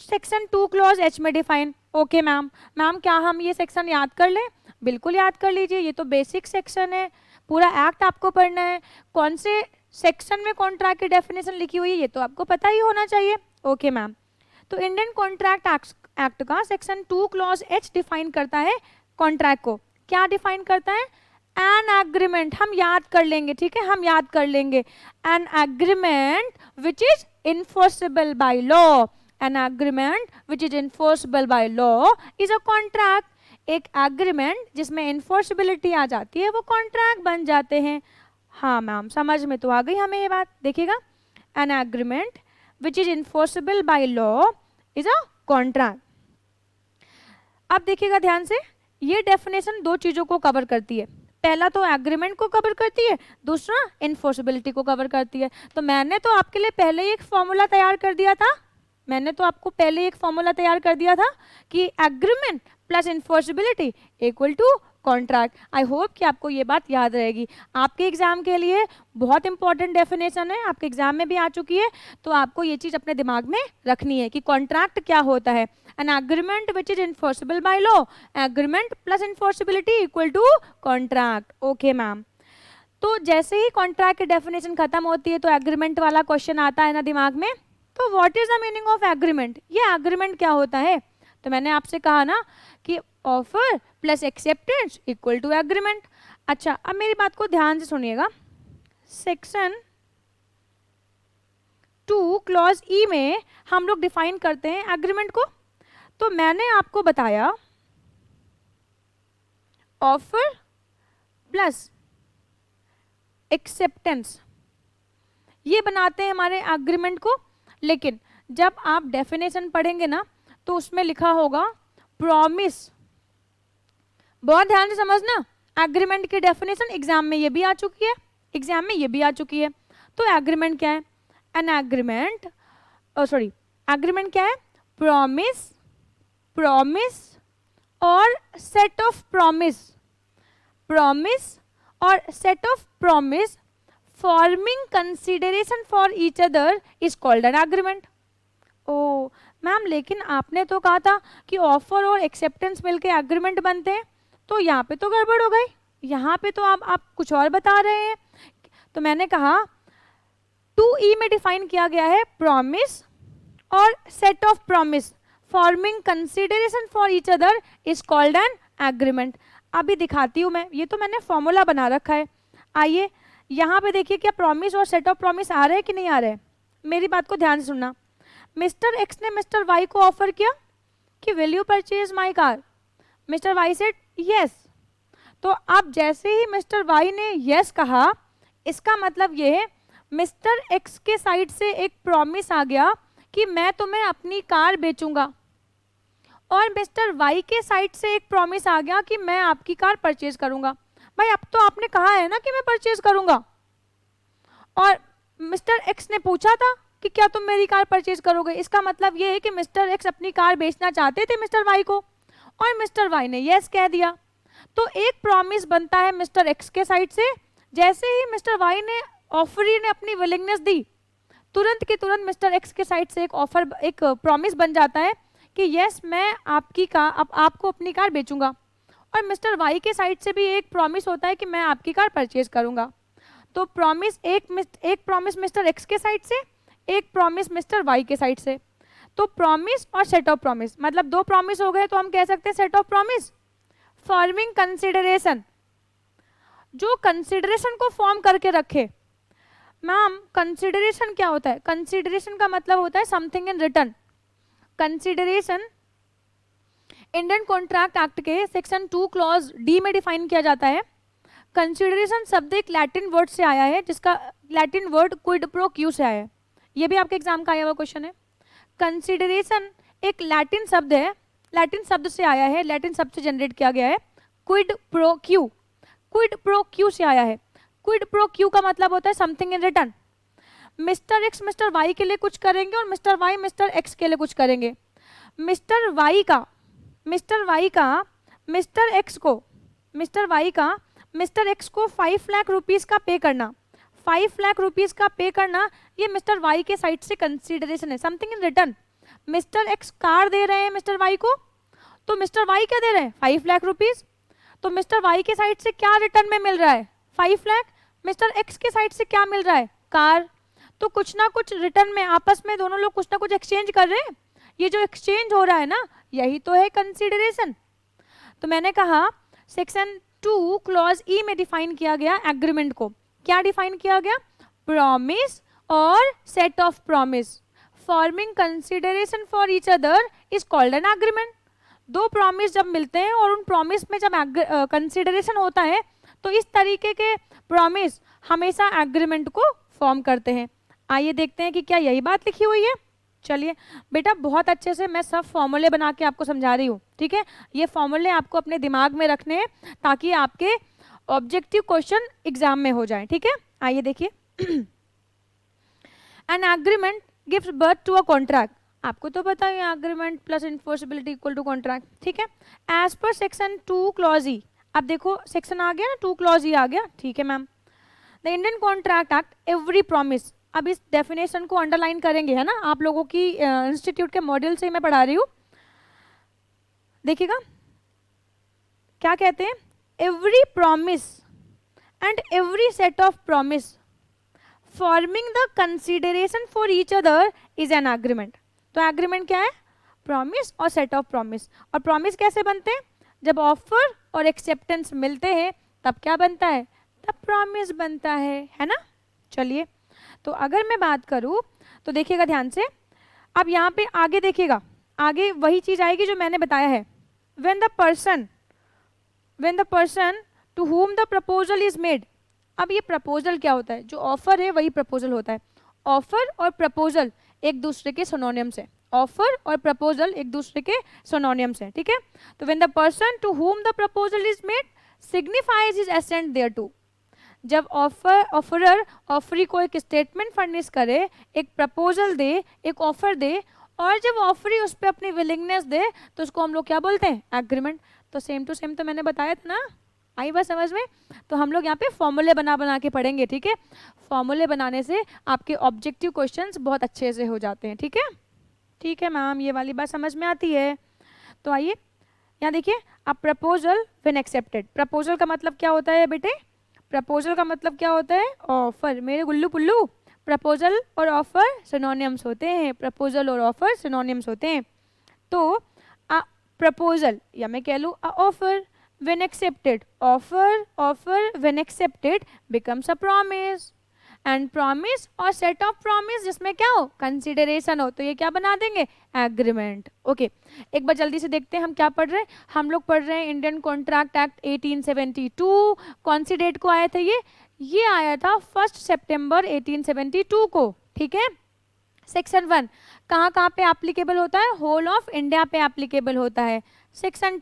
सेक्शन 2 क्लॉज एच में डिफाइन। ओके मैम, क्या हम ये सेक्शन याद कर लें? बिल्कुल याद कर लीजिए, ये तो बेसिक सेक्शन है, पूरा एक्ट आपको पढ़ना है। कौन से सेक्शन में कॉन्ट्रैक्ट की डेफिनेशन लिखी हुई है ये तो आपको पता ही होना चाहिए। ओके मैम, तो इंडियन कॉन्ट्रैक्ट एक्ट का सेक्शन 2 क्लॉज एच डिफाइन करता है कॉन्ट्रैक्ट को। क्या डिफाइन करता है? An agreement. हम याद कर लेंगे, ठीक है, हम याद कर लेंगे। N agreement which is enforceable by law, N agreement which is enforceable by law is a contract. एक एग्रीमेंट जिसमें इन्फोर्सिबिलिटी आ जाती है वो कॉन्ट्रैक्ट बन जाते हैं। हाँ मैम, समझ में तो आ गई हमें ये बात। देखिएगा, N agreement which is enforceable by law is a contract. अब देखिएगा ध्यान से, ये डेफिनेशन दो चीजों को कवर करती है। पहला तो एग्रीमेंट को कवर करती है, दूसरा इन्फोर्सिबिलिटी को कवर करती है। तो मैंने तो आपके लिए पहले ही एक फॉर्मूला तैयार कर दिया था, कि agreement plus enforceability equal to contract. I hope कि आपको ये बात याद रहेगी। आपके एग्जाम के लिए बहुत इंपॉर्टेंट डेफिनेशन है, आपके एग्जाम में भी आ चुकी है, तो आपको ये चीज अपने दिमाग में रखनी है कि कॉन्ट्रैक्ट क्या होता है। An agreement which is enforceable by law, agreement plus enforceability equal to contract. Okay ma'am, तो जैसे ही कॉन्ट्रैक्ट की डेफिनेशन खत्म होती है तो एग्रीमेंट वाला क्वेश्चन आता है ना दिमाग में। तो what is the meaning of agreement, ये एग्रीमेंट क्या होता है? तो मैंने आपसे कहा ना कि offer plus acceptance equal to agreement. अच्छा, अब मेरी बात को ध्यान से सुनिएगा। सेक्शन 2 क्लॉज ई में हम लोग डिफाइन करते हैं एग्रीमेंट को। तो मैंने आपको बताया ऑफर प्लस एक्सेप्टेंस ये बनाते हैं हमारे एग्रीमेंट को, लेकिन जब आप डेफिनेशन पढ़ेंगे ना तो उसमें लिखा होगा प्रॉमिस। बहुत ध्यान से समझना, एग्रीमेंट की डेफिनेशन एग्जाम में ये भी आ चुकी है, तो एग्रीमेंट क्या है? एन एग्रीमेंट, एग्रीमेंट क्या है? प्रॉमिस और set of promise forming consideration for each other is called an agreement. Oh ma'am, लेकिन आपने तो कहा था कि ऑफर और एक्सेप्टेंस मिलके एग्रीमेंट बनते हैं, तो यहाँ पे तो गड़बड़ हो गई, यहाँ पे तो आप कुछ और बता रहे हैं। तो मैंने कहा 2E में डिफाइन किया गया है प्रॉमिस और set of promise forming consideration for each other is called an agreement. अभी दिखाती हूँ मैं, ये तो मैंने फॉर्मूला बना रखा है। आइए यहाँ पे देखिए, क्या प्रॉमिस और सेट ऑफ प्रॉमिस आ रहे हैं कि नहीं आ रहे हैं? मेरी बात को ध्यान से सुनना। मिस्टर एक्स ने मिस्टर वाई को ऑफर किया कि will you purchase my car. Mister Y said yes. तो अब जैसे ही मिस्टर वाई ने यस कहा, इसका मतलब ये है मिस्टर एक्स के साइड से एक प्रॉमिस आ गया कि मैं तुम्हें अपनी कार बेचूंगा, और मिस्टर वाई के साइड से एक प्रॉमिस आ गया कि मैं आपकी कार परचेज करूंगा। भाई अब तो आपने कहा है ना कि मैं परचेज करूंगा, और मिस्टर एक्स ने पूछा था कि क्या तुम मेरी कार परचेज करोगे। इसका मतलब ये है कि मिस्टर एक्स अपनी कार बेचना चाहते थे मिस्टर वाई को, और मिस्टर वाई ने यस कह दिया। तो एक प्रॉमिस बनता है मिस्टर एक्स के साइड से। जैसे ही मिस्टर वाई ने ऑफरी ने अपनी विलिंगनेस दी, तुरंत के तुरंत मिस्टर एक्स के साइड से एक प्रॉमिस बन जाता है कि यस मैं आपको अपनी कार बेचूंगा, और मिस्टर वाई के साइड से भी एक प्रॉमिस होता है कि मैं आपकी कार परचेज करूंगा। तो प्रॉमिस एक प्रॉमिस मिस्टर एक्स के साइड से, एक प्रॉमिस मिस्टर वाई के साइड से। तो प्रॉमिस और सेट ऑफ प्रॉमिस, मतलब दो प्रॉमिस हो गए तो हम कह सकते हैं set of promise. Forming consideration, जो कंसिडरेशन को फॉर्म करके रखे। मैम कंसिडरेशन क्या होता है? कंसिडरेशन का मतलब होता है something in return. Consideration Indian contract act के सेक्शन 2 क्लॉज डी में डिफाइन किया जाता है। कंसिडरेशन शब्द एक लैटिन वर्ड से आया है, जिसका Latin word quid pro Q से आया है। ये भी आपके एग्जाम का आया हुआ क्वेश्चन है। कंसिडरेशन एक लैटिन शब्द है, लैटिन शब्द से आया है, लैटिन शब्द से जनरेट किया गया है। Quid pro Q, quid pro Q से आया है। क्विड प्रो क्यू का मतलब होता है something in return. Mister X Mister Y के लिए कुछ करेंगे, और मिस्टर वाई मिस्टर एक्स के लिए कुछ करेंगे। मिस्टर वाई का मिस्टर एक्स को 5 लाख रुपीस का पे करना, 5 लाख रुपीस का पे करना, ये मिस्टर वाई के साइड से कंसिडरेशन है, something in return. Mister X car दे रहे हैं मिस्टर वाई को, तो मिस्टर वाई क्या दे रहे हैं? 5 लाख रुपीस। तो मिस्टर वाई के साइड से क्या रिटर्न में मिल रहा है? 5 लाख। मिस्टर एक्स के साइड से क्या मिल रहा है? कार। तो कुछ ना कुछ रिटर्न में आपस में दोनों लोग कुछ ना कुछ एक्सचेंज कर रहे हैं। ये जो एक्सचेंज हो रहा है ना, यही तो है कंसिडरेशन। तो मैंने कहा सेक्शन 2 क्लॉज ई में डिफाइन किया गया एग्रीमेंट को। क्या डिफाइन किया गया? प्रॉमिस और set of promise forming consideration for each other is called an agreement. दो प्रॉमिस जब मिलते हैं और उन प्रॉमिस में जब कंसिडरेशन होता है, तो इस तरीके के प्रॉमिस हमेशा एग्रीमेंट को फॉर्म करते हैं। आइए देखते हैं कि क्या यही बात लिखी हुई है। चलिए बेटा, बहुत अच्छे से मैं सब फॉर्मूले बना के आपको समझा रही हूँ, ठीक है। ये फॉर्मूले आपको अपने दिमाग में रखने हैं ताकि आपके ऑब्जेक्टिव क्वेश्चन एग्जाम में हो जाए, ठीक है। आइए देखिए, an agreement gives birth to a contract. आपको तो पता है agreement plus enforceability equal to contract, ठीक है। एज पर सेक्शन 2 क्लॉज ई, अब देखो सेक्शन आ गया ना, 2 क्लॉज ई आ गया, ठीक है ma'am. The Indian contract act every promise, अब इस डेफिनेशन को अंडरलाइन करेंगे, है ना, आप लोगों की इंस्टीट्यूट के मॉड्यूल से मैं पढ़ा रही हूँ। देखिएगा क्या कहते हैं, every promise and every set of promise forming the consideration for each other is an agreement. तो एग्रीमेंट क्या है? प्रॉमिस और सेट ऑफ प्रॉमिस। और प्रॉमिस कैसे बनते हैं? जब ऑफर और एक्सेप्टेंस मिलते हैं तब क्या बनता है? तब प्रॉमिस बनता है ना। चलिए, तो अगर मैं बात करूं तो देखिएगा ध्यान से, अब यहाँ पे आगे देखिएगा, आगे वही चीज आएगी जो मैंने बताया है। when the person to whom the proposal is made, अब ये प्रपोजल क्या होता है? जो ऑफर है वही प्रपोजल होता है। ऑफर और प्रपोजल एक दूसरे के सिनोनिम्स है, ऑफर और प्रपोजल एक दूसरे के सिनोनिम्स है, ठीक है। तो when the person to whom the proposal is made signifies his assent thereto, जब ऑफरर ऑफरी को एक स्टेटमेंट फर्निश करे, एक प्रपोजल दे, एक ऑफर दे, और जब ऑफरी उस पर अपनी विलिंगनेस दे, तो उसको हम लोग क्या बोलते हैं? एग्रीमेंट। तो सेम टू सेम तो मैंने बताया था ना, आई बात समझ में। तो हम लोग यहाँ पे फॉर्मूले बना के पढ़ेंगे, ठीक है। फॉर्मूले बनाने से आपके ऑब्जेक्टिव क्वेश्चंस बहुत अच्छे से हो जाते हैं, ठीक है। ठीक है मैम, ये वाली बात समझ में आती है। तो आइए यहाँ देखिए, अब प्रपोजल व्हेन एक्सेप्टेड, प्रपोजल का मतलब क्या होता है बेटे? प्रपोजल का मतलब क्या होता है? ऑफर। मेरे गुल्लू पुल्लू, प्रपोजल और ऑफर सिनोनिम्स होते हैं, प्रपोजल और ऑफर सिनोनिम्स होते हैं। तो प्रपोजल या मैं कह लूँ offer when accepted, offer when accepted becomes a promise, and promise और सेट ऑफ प्रॉमिस जिसमें क्या हो, कंसिडरेशन हो, तो ये क्या बना देंगे, एग्रीमेंट। ओके, एक बार जल्दी से देखते हैं हम क्या पढ़ रहे हैं। हम लोग पढ़ रहे हैं इंडियन कॉन्ट्रैक्ट एक्ट 1872। कौन सी डेट को आया था ये आया था 1 सितंबर 1872 को, ठीक है। सेक्शन 1 कहाँ कहाँ पे एप्लीकेबल होता है, होल ऑफ इंडिया पे एप्लीकेबल होता है। सेक्शन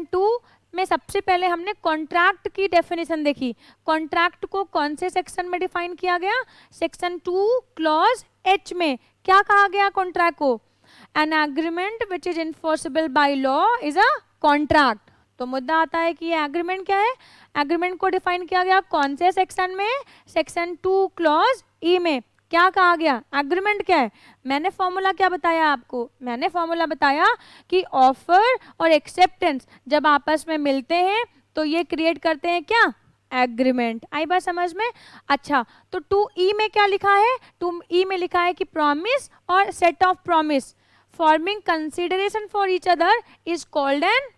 2 में सबसे पहले हमने कॉन्ट्रैक्ट की डेफिनेशन देखी। कॉन्ट्रैक्ट को कौन से सेक्शन में डिफाइन किया गया, सेक्शन 2 क्लॉज H में क्या कहा गया कॉन्ट्रैक्ट को, N agreement which is enforceable by law is a contract. तो मुद्दा आता है कि ये एग्रीमेंट क्या है, एग्रीमेंट को डिफाइन किया गया कौन से सेक्शन में, सेक्शन 2 क्लॉज E में। क्या कहा गया, एग्रीमेंट क्या है, मैंने फॉर्मूला क्या बताया आपको, मैंने फॉर्मूला बताया कि ऑफर और एक्सेप्टेंस जब आपस में मिलते हैं तो ये क्रिएट करते हैं क्या, एग्रीमेंट। आई बात समझ में। अच्छा, तो 2E में क्या लिखा है, 2E में लिखा है कि प्रॉमिस और set of promise forming consideration for each other is called an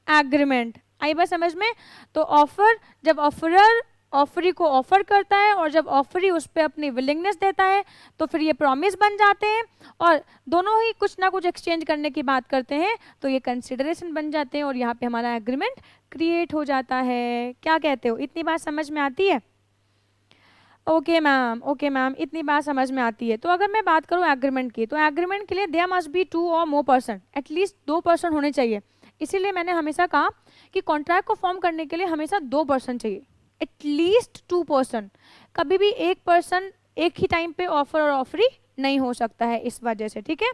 agreement. आई बात समझ में। तो ऑफर, जब ऑफरर ऑफरी को ऑफर करता है और जब ऑफरी उस पर अपनी विलिंगनेस देता है तो फिर ये प्रॉमिस बन जाते हैं, और दोनों ही कुछ ना कुछ एक्सचेंज करने की बात करते हैं तो ये कंसिडरेशन बन जाते हैं, और यहाँ पे हमारा एग्रीमेंट क्रिएट हो जाता है। क्या कहते हो, इतनी बात समझ में आती है। ओके मैम, इतनी बात समझ में आती है। तो अगर मैं बात करूँ एग्रीमेंट की, तो एग्रीमेंट के लिए देयर मस्ट बी 2 और मोर पर्सन, एटलीस्ट 2 पर्सन होने चाहिए। इसीलिए मैंने हमेशा कहा कि कॉन्ट्रैक्ट को फॉर्म करने के लिए हमेशा 2 पर्सन चाहिए, एटलीस्ट 2 पर्सन। कभी भी एक पर्सन एक ही टाइम पे ऑफर और ऑफरी नहीं हो सकता है इस वजह से, ठीक है।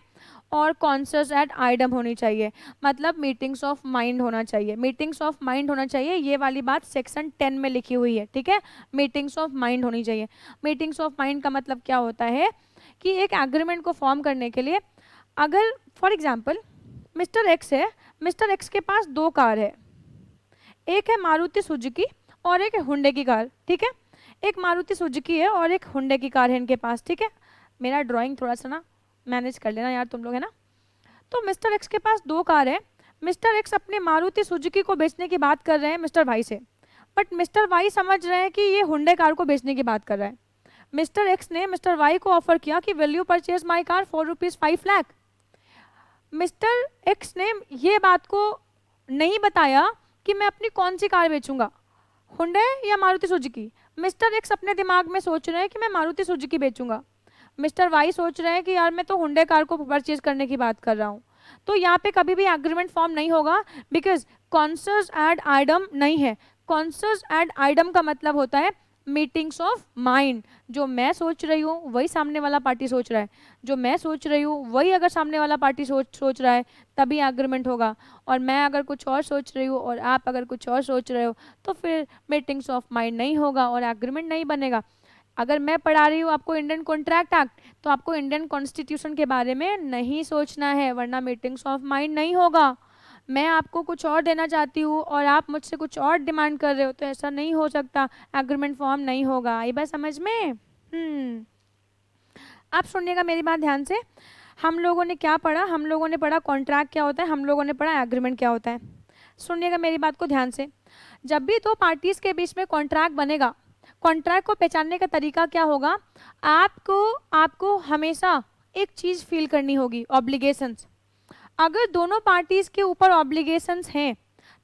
और कॉन्सर्स एट आइडम होनी चाहिए, मतलब मीटिंग्स ऑफ माइंड होना चाहिए, मीटिंग्स ऑफ माइंड होना चाहिए। ये वाली बात सेक्शन 10 में लिखी हुई है, ठीक है, मीटिंग्स ऑफ माइंड होनी चाहिए। मीटिंग्स ऑफ माइंड का मतलब क्या होता है कि एक एग्रीमेंट को फॉर्म करने के लिए, अगर फॉर एग्जाम्पल मिस्टर एक्स है, मिस्टर एक्स के पास 2 कार है, एक है मारुति सुजुकी और एक है हुंडे की कार, ठीक है। एक मारुति सुजुकी है और एक हुंडे की कार है इनके पास, ठीक है। मेरा ड्राइंग थोड़ा सा ना मैनेज कर लेना यार तुम लोग, है ना। तो मिस्टर एक्स के पास 2 कार है, मिस्टर एक्स अपने मारुति सुजुकी को बेचने की बात कर रहे हैं मिस्टर वाई से, बट मिस्टर वाई समझ रहे हैं कि ये हुंडे कार को बेचने की बात कर रहा है। मिस्टर एक्स ने मिस्टर वाई को ऑफर किया कि will you purchase my car for ₹5 lakh. Mister X ने ये बात को नहीं बताया कि मैं अपनी कौन सी कार बेचूंगा, हुंडे या मारुति सुजुकी। मिस्टर एक्स अपने दिमाग में सोच रहे हैं कि मैं मारुति सुजुकी बेचूंगा, मिस्टर वाई सोच रहे हैं कि यार मैं तो हुंडे कार को परचेज करने की बात कर रहा हूँ। तो यहाँ पे कभी भी एग्रीमेंट फॉर्म नहीं होगा, बिकॉज कॉन्सर्स एड आइडम नहीं है। कॉन्सर्स एड आइडम का मतलब होता है मीटिंग्स ऑफ माइंड। जो मैं सोच रही हूँ वही सामने वाला पार्टी सोच रहा है, जो मैं सोच रही हूँ वही अगर सामने वाला पार्टी सोच रहा है, तभी एग्रीमेंट होगा। और मैं अगर कुछ और सोच रही हूँ और आप अगर कुछ और सोच रहे हो तो फिर मीटिंग्स ऑफ माइंड नहीं होगा और एग्रीमेंट नहीं बनेगा। अगर मैं पढ़ा रही हूँ आपको इंडियन कॉन्ट्रैक्ट एक्ट, तो आपको इंडियन कॉन्स्टिट्यूशन के बारे में नहीं सोचना है, वरना मीटिंग्स ऑफ माइंड नहीं होगा। मैं आपको कुछ और देना चाहती हूँ और आप मुझसे कुछ और डिमांड कर रहे हो, तो ऐसा नहीं हो सकता, एग्रीमेंट फॉर्म नहीं होगा। आई बात समझ में। आप सुनिएगा मेरी बात ध्यान से। हम लोगों ने क्या पढ़ा, हम लोगों ने पढ़ा कॉन्ट्रैक्ट क्या होता है, हम लोगों ने पढ़ा एग्रीमेंट क्या होता है। सुनिएगा मेरी बात को ध्यान से। जब भी 2 पार्टीज के बीच में कॉन्ट्रैक्ट बनेगा, कॉन्ट्रैक्ट को पहचानने का तरीका क्या होगा, आपको हमेशा एक चीज़ फील करनी होगी, ऑब्लिगेशंस। अगर दोनों पार्टीज के ऊपर ऑब्लिगेशंस हैं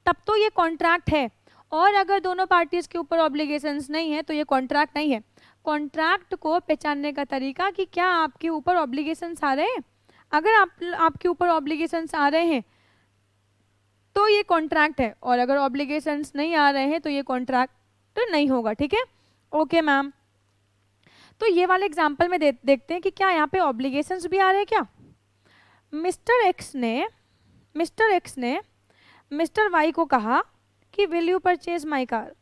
तब तो ये कॉन्ट्रैक्ट है, और अगर दोनों पार्टीज के ऊपर ऑब्लिगेशंस नहीं है तो ये कॉन्ट्रैक्ट नहीं है। कॉन्ट्रैक्ट को पहचानने का तरीका कि क्या आपके ऊपर ऑब्लिगेशंस आ रहे हैं, अगर आपके ऊपर ऑब्लिगेशंस आ रहे हैं तो ये कॉन्ट्रैक्ट है, और अगर ऑब्लिगेशंस नहीं आ रहे हैं तो ये कॉन्ट्रैक्ट तो नहीं होगा, ठीक है। ओके मैम, तो ये वाले एग्जाम्पल में देखते हैं कि क्या यहाँ पे ऑब्लिगेशंस भी आ रहे हैं क्या। मिस्टर एक्स ने मिस्टर वाई को कहा कि will you purchase my car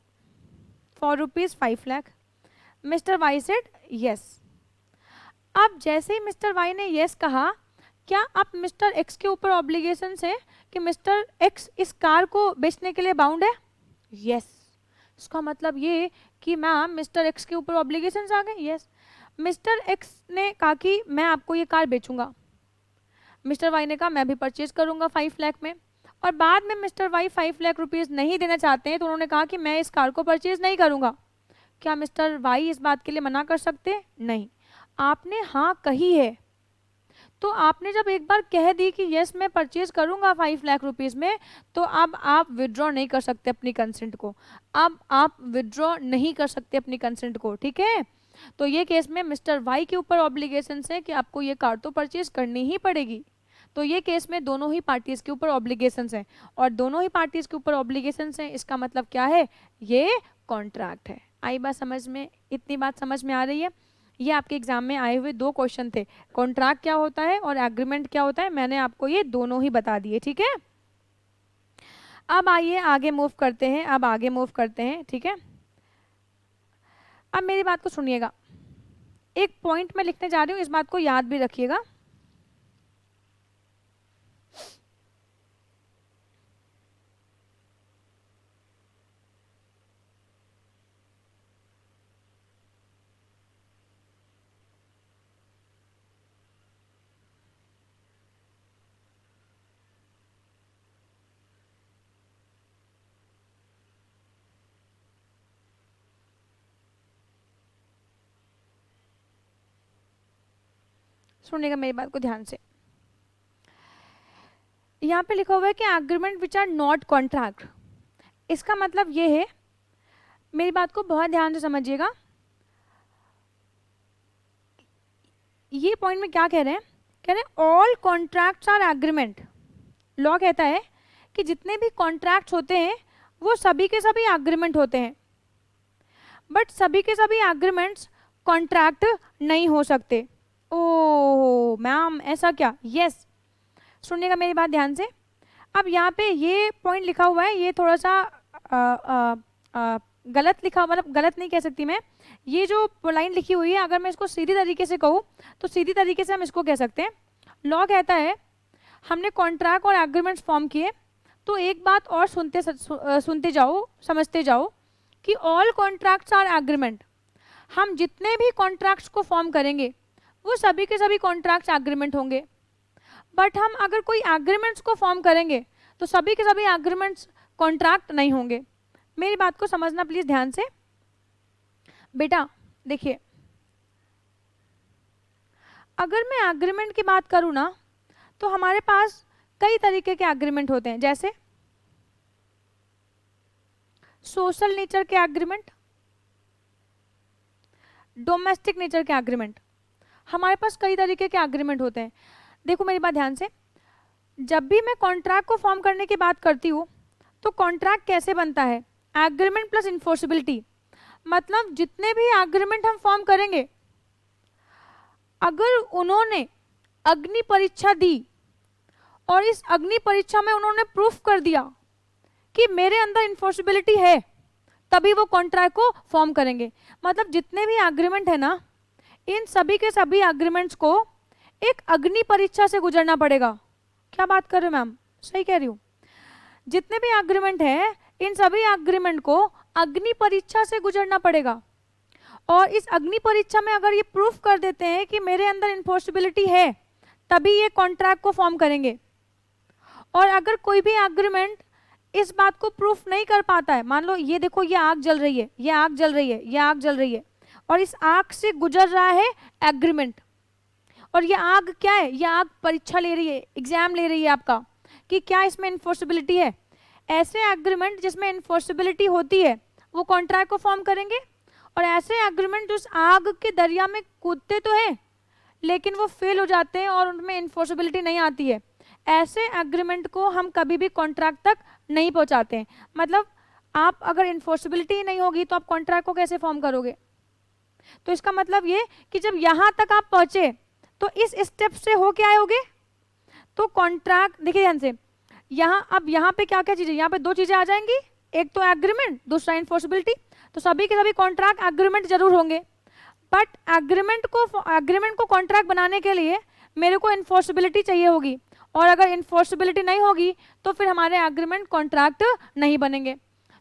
for ₹5 lakh. Mister Y said yes. अब जैसे ही मिस्टर वाई ने यस कहा, क्या अब मिस्टर एक्स के ऊपर ऑब्लिगेशन है कि मिस्टर एक्स इस कार को बेचने के लिए बाउंड है। यस। इसका मतलब ये कि मैम मिस्टर एक्स के ऊपर ऑब्लिगेशंस आ गए। यस। मिस्टर एक्स ने कहा कि मैं आपको ये कार बेचूंगा, मिस्टर वाई ने कहा मैं भी परचेज करूंगा 5 लाख में, और बाद में मिस्टर वाई 5 लाख रुपीस नहीं देना चाहते हैं तो उन्होंने कहा कि मैं इस कार को परचेज नहीं करूंगा। क्या मिस्टर वाई इस बात के लिए मना कर सकते? नहीं। आपने हाँ कही है, तो आपने जब एक बार कह दी कि यस मैं परचेज करूंगा 5 लाख रुपीस में, तो अब आप विड्रॉ नहीं कर सकते अपनी कंसेंट को। अब आप विड्रॉ नहीं कर सकते अपनी कंसेंट को, ठीक है। तो ये केस में मिस्टर वाई के ऊपर ऑब्लिगेशन है कि आपको ये कार तो परचेज करनी ही पड़ेगी। तो ये केस में दोनों ही पार्टीज के ऊपर ऑब्लिगेशंस हैं, और दोनों ही पार्टीज के ऊपर ऑब्लिगेशंस हैं, इसका मतलब क्या है, ये कॉन्ट्रैक्ट है। आई बात समझ में? इतनी बात समझ में आ रही है? ये आपके एग्जाम में आए हुए 2 क्वेश्चन थे, कॉन्ट्रैक्ट क्या होता है और एग्रीमेंट क्या होता है, मैंने आपको ये दोनों ही बता दिए, ठीक है। अब आइए आगे मूव करते हैं, अब आगे मूव करते हैं, ठीक है। अब मेरी बात को सुनिएगा, एक पॉइंट मैं लिखने जा रही हूँ, इस बात को याद भी रखिएगा। सुनिएगा मेरी बात को ध्यान से। यहाँ पे लिखा हुआ है कि agreement which are not contract. इसका मतलब ये है, मेरी बात को बहुत ध्यान से समझिएगा, ये पॉइंट में क्या कह रहे हैं, कह रहे हैं all contracts are agreement. Law कहता है कि जितने भी कॉन्ट्रैक्ट्स होते हैं वो सभी के सभी एग्रीमेंट होते हैं, बट सभी के सभी एग्रीमेंट्स कॉन्ट्रैक्ट नहीं हो सकते। ओह मैम ऐसा क्या? यस, सुनिएगा मेरी बात ध्यान से। अब यहाँ पे ये पॉइंट लिखा हुआ है, ये थोड़ा सा गलत लिखा, मतलब गलत नहीं कह सकती मैं, ये जो लाइन लिखी हुई है अगर मैं इसको सीधी तरीके से कहूँ तो सीधी तरीके से हम इसको कह सकते हैं, लॉ कहता है हमने कॉन्ट्रैक्ट और एग्रीमेंट्स फॉर्म किए, तो एक बात और सुनते जाओ, समझते जाओ कि ऑल कॉन्ट्रैक्ट्स आर एग्रीमेंट। हम जितने भी कॉन्ट्रैक्ट्स को फॉर्म करेंगे वो सभी के सभी कॉन्ट्रैक्ट्स एग्रीमेंट होंगे, बट हम अगर कोई एग्रीमेंट्स को फॉर्म करेंगे तो सभी के सभी एग्रीमेंट्स कॉन्ट्रैक्ट नहीं होंगे। मेरी बात को समझना प्लीज ध्यान से। बेटा देखिए, अगर मैं एग्रीमेंट की बात करूं ना, तो हमारे पास कई तरीके के एग्रीमेंट होते हैं, जैसे सोशल नेचर के एग्रीमेंट, डोमेस्टिक नेचर के एग्रीमेंट, हमारे पास कई तरीके के एग्रीमेंट होते हैं। देखो मेरी बात ध्यान से, जब भी मैं कॉन्ट्रैक्ट को फॉर्म करने की बात करती हूँ तो कॉन्ट्रैक्ट कैसे बनता है, एग्रीमेंट प्लस इन्फोर्सिबिलिटी। मतलब जितने भी एग्रीमेंट हम फॉर्म करेंगे, अगर उन्होंने अग्नि परीक्षा दी और इस अग्नि परीक्षा में उन्होंने प्रूफ कर दिया कि मेरे अंदर इन्फोर्सिबिलिटी है, तभी वो कॉन्ट्रैक्ट को फॉर्म करेंगे। मतलब जितने भी एग्रीमेंट है ना, इन सभी के सभी एग्रीमेंट्स को एक अग्नि परीक्षा से गुजरना पड़ेगा। क्या बात कर रहे हो मैम? सही कह रही हूँ। जितने भी एग्रीमेंट है, इन सभी एग्रीमेंट को अग्नि परीक्षा से गुजरना पड़ेगा, और इस अग्नि परीक्षा में अगर ये प्रूफ कर देते हैं कि मेरे अंदर इन्फोर्सिबिलिटी है, तभी ये कॉन्ट्रैक्ट को फॉर्म करेंगे। और अगर कोई भी एग्रीमेंट इस बात को प्रूफ नहीं कर पाता है, मान लो ये देखो ये आग जल रही है, ये आग जल रही है, ये आग जल रही है, और इस आग से गुजर रहा है एग्रीमेंट, और ये आग क्या है, ये आग परीक्षा ले रही है, एग्जाम ले रही है आपका कि क्या इसमें इन्फोर्सिबिलिटी है। ऐसे एग्रीमेंट जिसमें इन्फोर्सिबिलिटी होती है वो कॉन्ट्रैक्ट को फॉर्म करेंगे, और ऐसे एग्रीमेंट जो उस आग के दरिया में कूदते तो हैं लेकिन वो फेल हो जाते हैं और उनमें इन्फोर्सिबिलिटी नहीं आती है, ऐसे एग्रीमेंट को हम कभी भी कॉन्ट्रैक्ट तक नहीं पहुंचाते हैं। मतलब आप अगर इन्फोर्सिबिलिटी नहीं होगी तो आप कॉन्ट्रैक्ट को कैसे फॉर्म करोगे? तो इसका मतलब ये कि जब यहाँ तक आप पहुंचे तो इस स्टेप से हो के आयोगे तो कॉन्ट्रैक्ट, देखिए ध्यान से, यहाँ अब यहाँ पे क्या क्या चीजें, यहाँ पे 2 चीजें आ जाएंगी, एक तो एग्रीमेंट, दूसरा इन्फोर्सिबिलिटी। तो सभी के सभी कॉन्ट्रैक्ट एग्रीमेंट जरूर होंगे, बट एग्रीमेंट को कॉन्ट्रैक्ट बनाने के लिए मेरे को इन्फोर्सिबिलिटी चाहिए होगी, और अगर इन्फोर्सिबिलिटी नहीं होगी तो फिर हमारे एग्रीमेंट कॉन्ट्रैक्ट नहीं बनेंगे।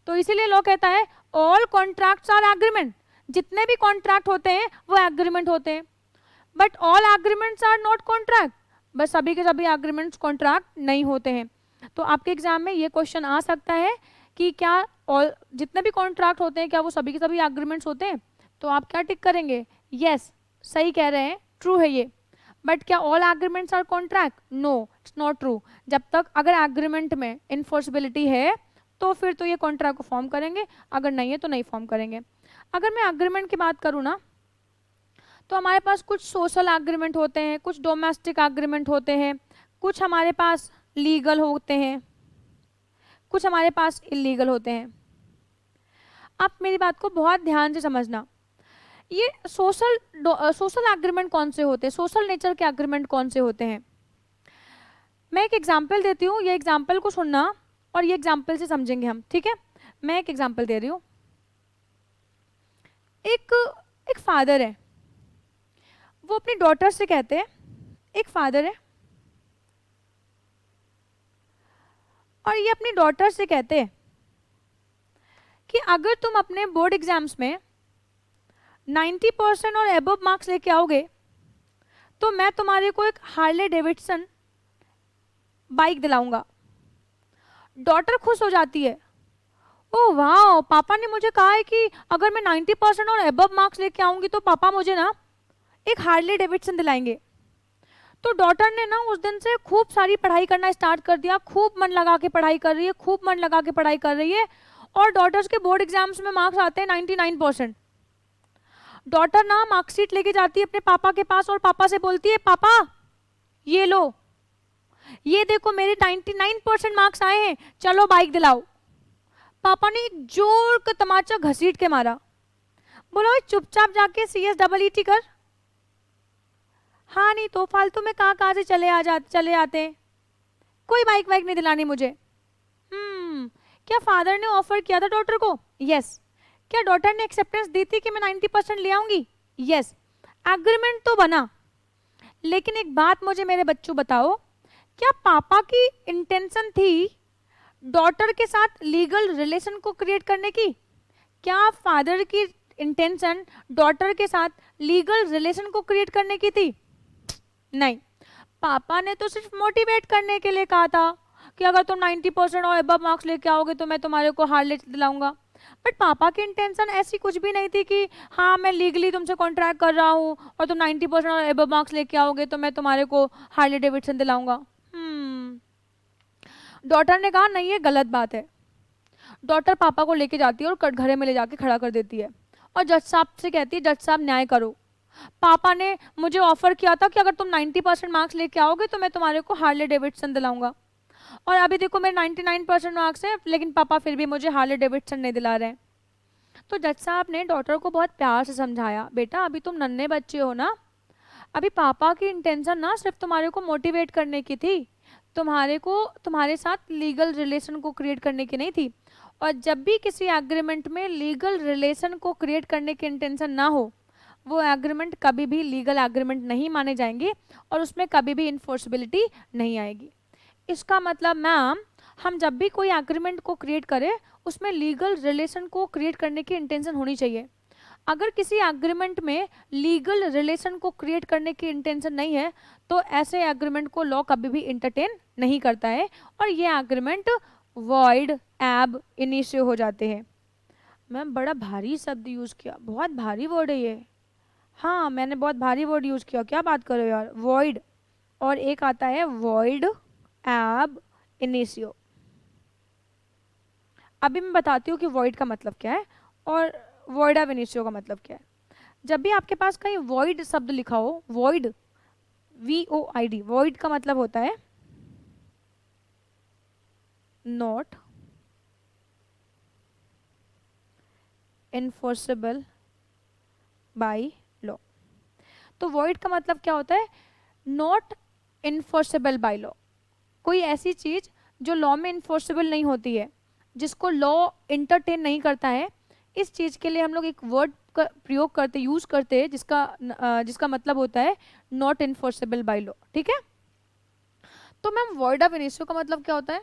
तो इसीलिए लॉ कहता है ऑल कॉन्ट्रैक्ट्स आर एग्रीमेंट। जितने भी कॉन्ट्रैक्ट होते हैं वो एग्रीमेंट होते हैं, but all agreements are not contract. बस सभी के सभी एग्रीमेंट्स कॉन्ट्रैक्ट नहीं होते हैं। तो आपके एग्जाम में ये क्वेश्चन आ सकता है कि क्या ऑल जितने भी कॉन्ट्रैक्ट होते हैं क्या वो सभी के सभी एग्रीमेंट्स होते हैं? तो आप क्या टिक करेंगे? यस, सही कह रहे हैं, ट्रू है ये। बट क्या all agreements are contract? No, it's not true. जब तक अगर एग्रीमेंट में इन्फोर्सिबिलिटी है तो फिर तो ये कॉन्ट्रैक्ट को फॉर्म करेंगे, अगर नहीं है तो नहीं फॉर्म करेंगे। अगर मैं एग्रीमेंट की बात करूँ ना, तो हमारे पास कुछ सोशल एग्रीमेंट होते हैं, कुछ डोमेस्टिक एग्रीमेंट होते हैं, कुछ हमारे पास लीगल होते हैं, कुछ हमारे पास इलीगल होते हैं। आप मेरी बात को बहुत ध्यान से समझना। ये सोशल एग्रीमेंट कौन से होते हैं, सोशल नेचर के एग्रीमेंट कौन से होते हैं? मैं एक एग्जांपल देती हूँ, ये एग्जांपल को सुनना और ये एग्जांपल से समझेंगे हम, ठीक है? मैं एक एग्जांपल दे रही हूँ। एक फादर है, वो अपनी डॉटर से कहते हैं, एक फादर है और ये अपनी डॉटर से कहते हैं कि अगर तुम अपने बोर्ड एग्जाम्स में 90% और एबव मार्क्स लेके आओगे तो मैं तुम्हारे को एक हार्ले डेविडसन बाइक दिलाऊंगा। डॉटर खुश हो जाती है, ओह वाह, पापा ने मुझे कहा है कि अगर मैं 90% और एबव मार्क्स लेके आऊंगी तो पापा मुझे ना एक हार्ले डेविडसन दिलाएंगे। तो डॉटर ने ना उस दिन से खूब सारी पढ़ाई करना स्टार्ट कर दिया, खूब मन लगा के पढ़ाई कर रही है, खूब मन लगा के पढ़ाई कर रही है और डॉटर्स के बोर्ड एग्जाम्स में मार्क्स आते हैं 99%। डॉटर ना मार्कशीट लेके जाती है अपने पापा के पास और पापा से बोलती है, पापा ये लो, ये देखो मेरे 99% मार्क्स आए हैं, चलो बाइक दिलाओ। पापा ने एक जोर का तमाचा घसीट के मारा, बोलो चुपचाप जाके CSEET कर। हाँ नहीं तो फालतू में कहाँ से चले आते हैं, कोई बाइक वाइक नहीं दिलानी मुझे। क्या फादर ने ऑफर किया था डॉटर को? यस। क्या डॉटर ने एक्सेप्टेंस दी थी कि मैं 90% ले आऊंगी? यस। एग्रीमेंट तो बना, लेकिन एक बात मुझे मेरे बच्चों बताओ, क्या पापा की इंटेंशन थी डॉटर के साथ लीगल रिलेशन को क्रिएट करने की? क्या फादर की इंटेंशन डॉटर के साथ लीगल रिलेशन को क्रिएट करने की थी? नहीं, पापा ने तो सिर्फ मोटिवेट करने के लिए कहा था कि अगर तुम 90% और अबव मार्क्स लेके आओगे तो मैं तुम्हारे को हार्ले दिलाऊंगा। बट पापा की इंटेंशन ऐसी कुछ भी नहीं थी कि हाँ मैं लीगली तुमसे कॉन्ट्रैक्ट कर रहा हूँ और तुम 90% और अबव मार्क्स लेके आओगे तो मैं तुम्हारे को हार्ले डेविडसन दिलाऊंगा। डॉटर ने कहा नहीं, ये गलत बात है। डॉटर पापा को लेके जाती है और कटघरे में ले जाके खड़ा कर देती है और जज साहब से कहती है, जज साहब न्याय करो, पापा ने मुझे ऑफर किया था कि अगर तुम 90% मार्क्स लेके आओगे तो मैं तुम्हारे को हार्ले डेविडसन दिलाऊंगा, और अभी देखो मेरे 99% मार्क्स हैं लेकिन पापा फिर भी मुझे हार्ले डेविडसन नहीं दिला रहे हैं। तो जज साहब ने डॉटर को बहुत प्यार से समझाया, बेटा अभी तुम नन्हे बच्चे हो ना, अभी पापा की इंटेंशन ना सिर्फ तुम्हारे को मोटिवेट करने की थी, तुम्हारे साथ लीगल रिलेशन को क्रिएट करने की नहीं थी। और जब भी किसी एग्रीमेंट में लीगल रिलेशन को क्रिएट करने की इंटेंशन ना हो, वो एग्रीमेंट कभी भी लीगल एग्रीमेंट नहीं माने जाएंगे और उसमें कभी भी इन्फोर्सिबिलिटी नहीं आएगी। इसका मतलब मैम, हम जब भी कोई एग्रीमेंट को क्रिएट करें उसमें लीगल रिलेशन को क्रिएट करने की इंटेंशन होनी चाहिए। अगर किसी एग्रीमेंट में लीगल रिलेशन को क्रिएट करने की इंटेंशन नहीं है तो ऐसे एग्रीमेंट को लॉ कभी भी इंटरटेन नहीं करता है और ये एग्रीमेंट वॉइड एब इनिशियो हो जाते हैं। मैम बड़ा भारी शब्द यूज़ किया, बहुत भारी वर्ड है ये। हाँ मैंने बहुत भारी वर्ड यूज़ किया, क्या बात कर रहे हो यार। वॉइड और एक आता है वॉइड एब इनिशियो। अभी मैं बताती हूँ कि वॉइड का मतलब क्या है और वॉइड एब इनिशियो का मतलब क्या है। जब भी आपके पास कहीं वॉइड शब्द लिखा हो, वॉइड VOID, वॉइड का मतलब होता है नॉट इन्फोर्सेबल बाय लॉ। तो वॉइड का मतलब क्या होता है? नॉट इन्फोर्सेबल बाय लॉ, कोई ऐसी चीज जो लॉ में इन्फोर्सेबल नहीं होती है, जिसको लॉ इंटरटेन नहीं करता है। इस चीज के लिए हम लोग एक वर्ड का प्रयोग करते, यूज करते हैं जिसका मतलब होता है नॉट इन्फोर्सेबल बाय लॉ। ठीक है, तो मैम वॉइड ऑफ इनिशियो का मतलब क्या होता है?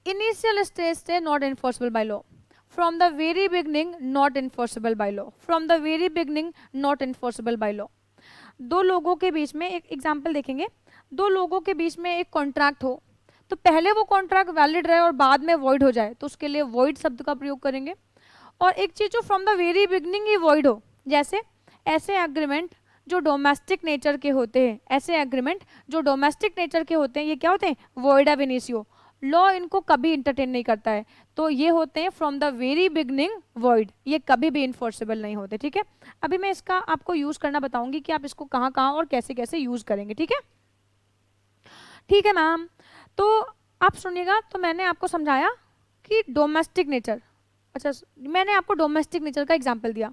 इनिशियल स्टेज से not enforceable by law, from the very beginning not enforceable by law, from the very beginning not enforceable by law. दो लोगों के बीच में, एक एग्जाम्पल देखेंगे, दो लोगों के बीच में एक कॉन्ट्रैक्ट हो तो पहले वो कॉन्ट्रैक्ट वैलिड रहे और बाद में वॉइड हो जाए तो उसके लिए वॉइड शब्द का प्रयोग करेंगे। और एक चीज़ जो from the very beginning he void हो, जैसे ऐसे एग्रीमेंट जो डोमेस्टिक नेचर के होते हैं, ऐसे एग्रीमेंट जो डोमेस्टिक नेचर के होते हैं, ये क्या होते हैं? वॉइड अब इनिशियो। लॉ इनको कभी इंटरटेन नहीं करता है, तो ये होते हैं from the very beginning void, ये कभी भी इन्फोर्सेबल नहीं होते। ठीक है, अभी मैं इसका आपको यूज करना बताऊंगी कि आप इसको कहाँ कहाँ और कैसे कैसे यूज करेंगे। ठीक है, ठीक है मैम। तो आप सुनिएगा, तो मैंने आपको समझाया कि डोमेस्टिक नेचर, अच्छा मैंने आपको डोमेस्टिक नेचर का एग्जाम्पल दिया।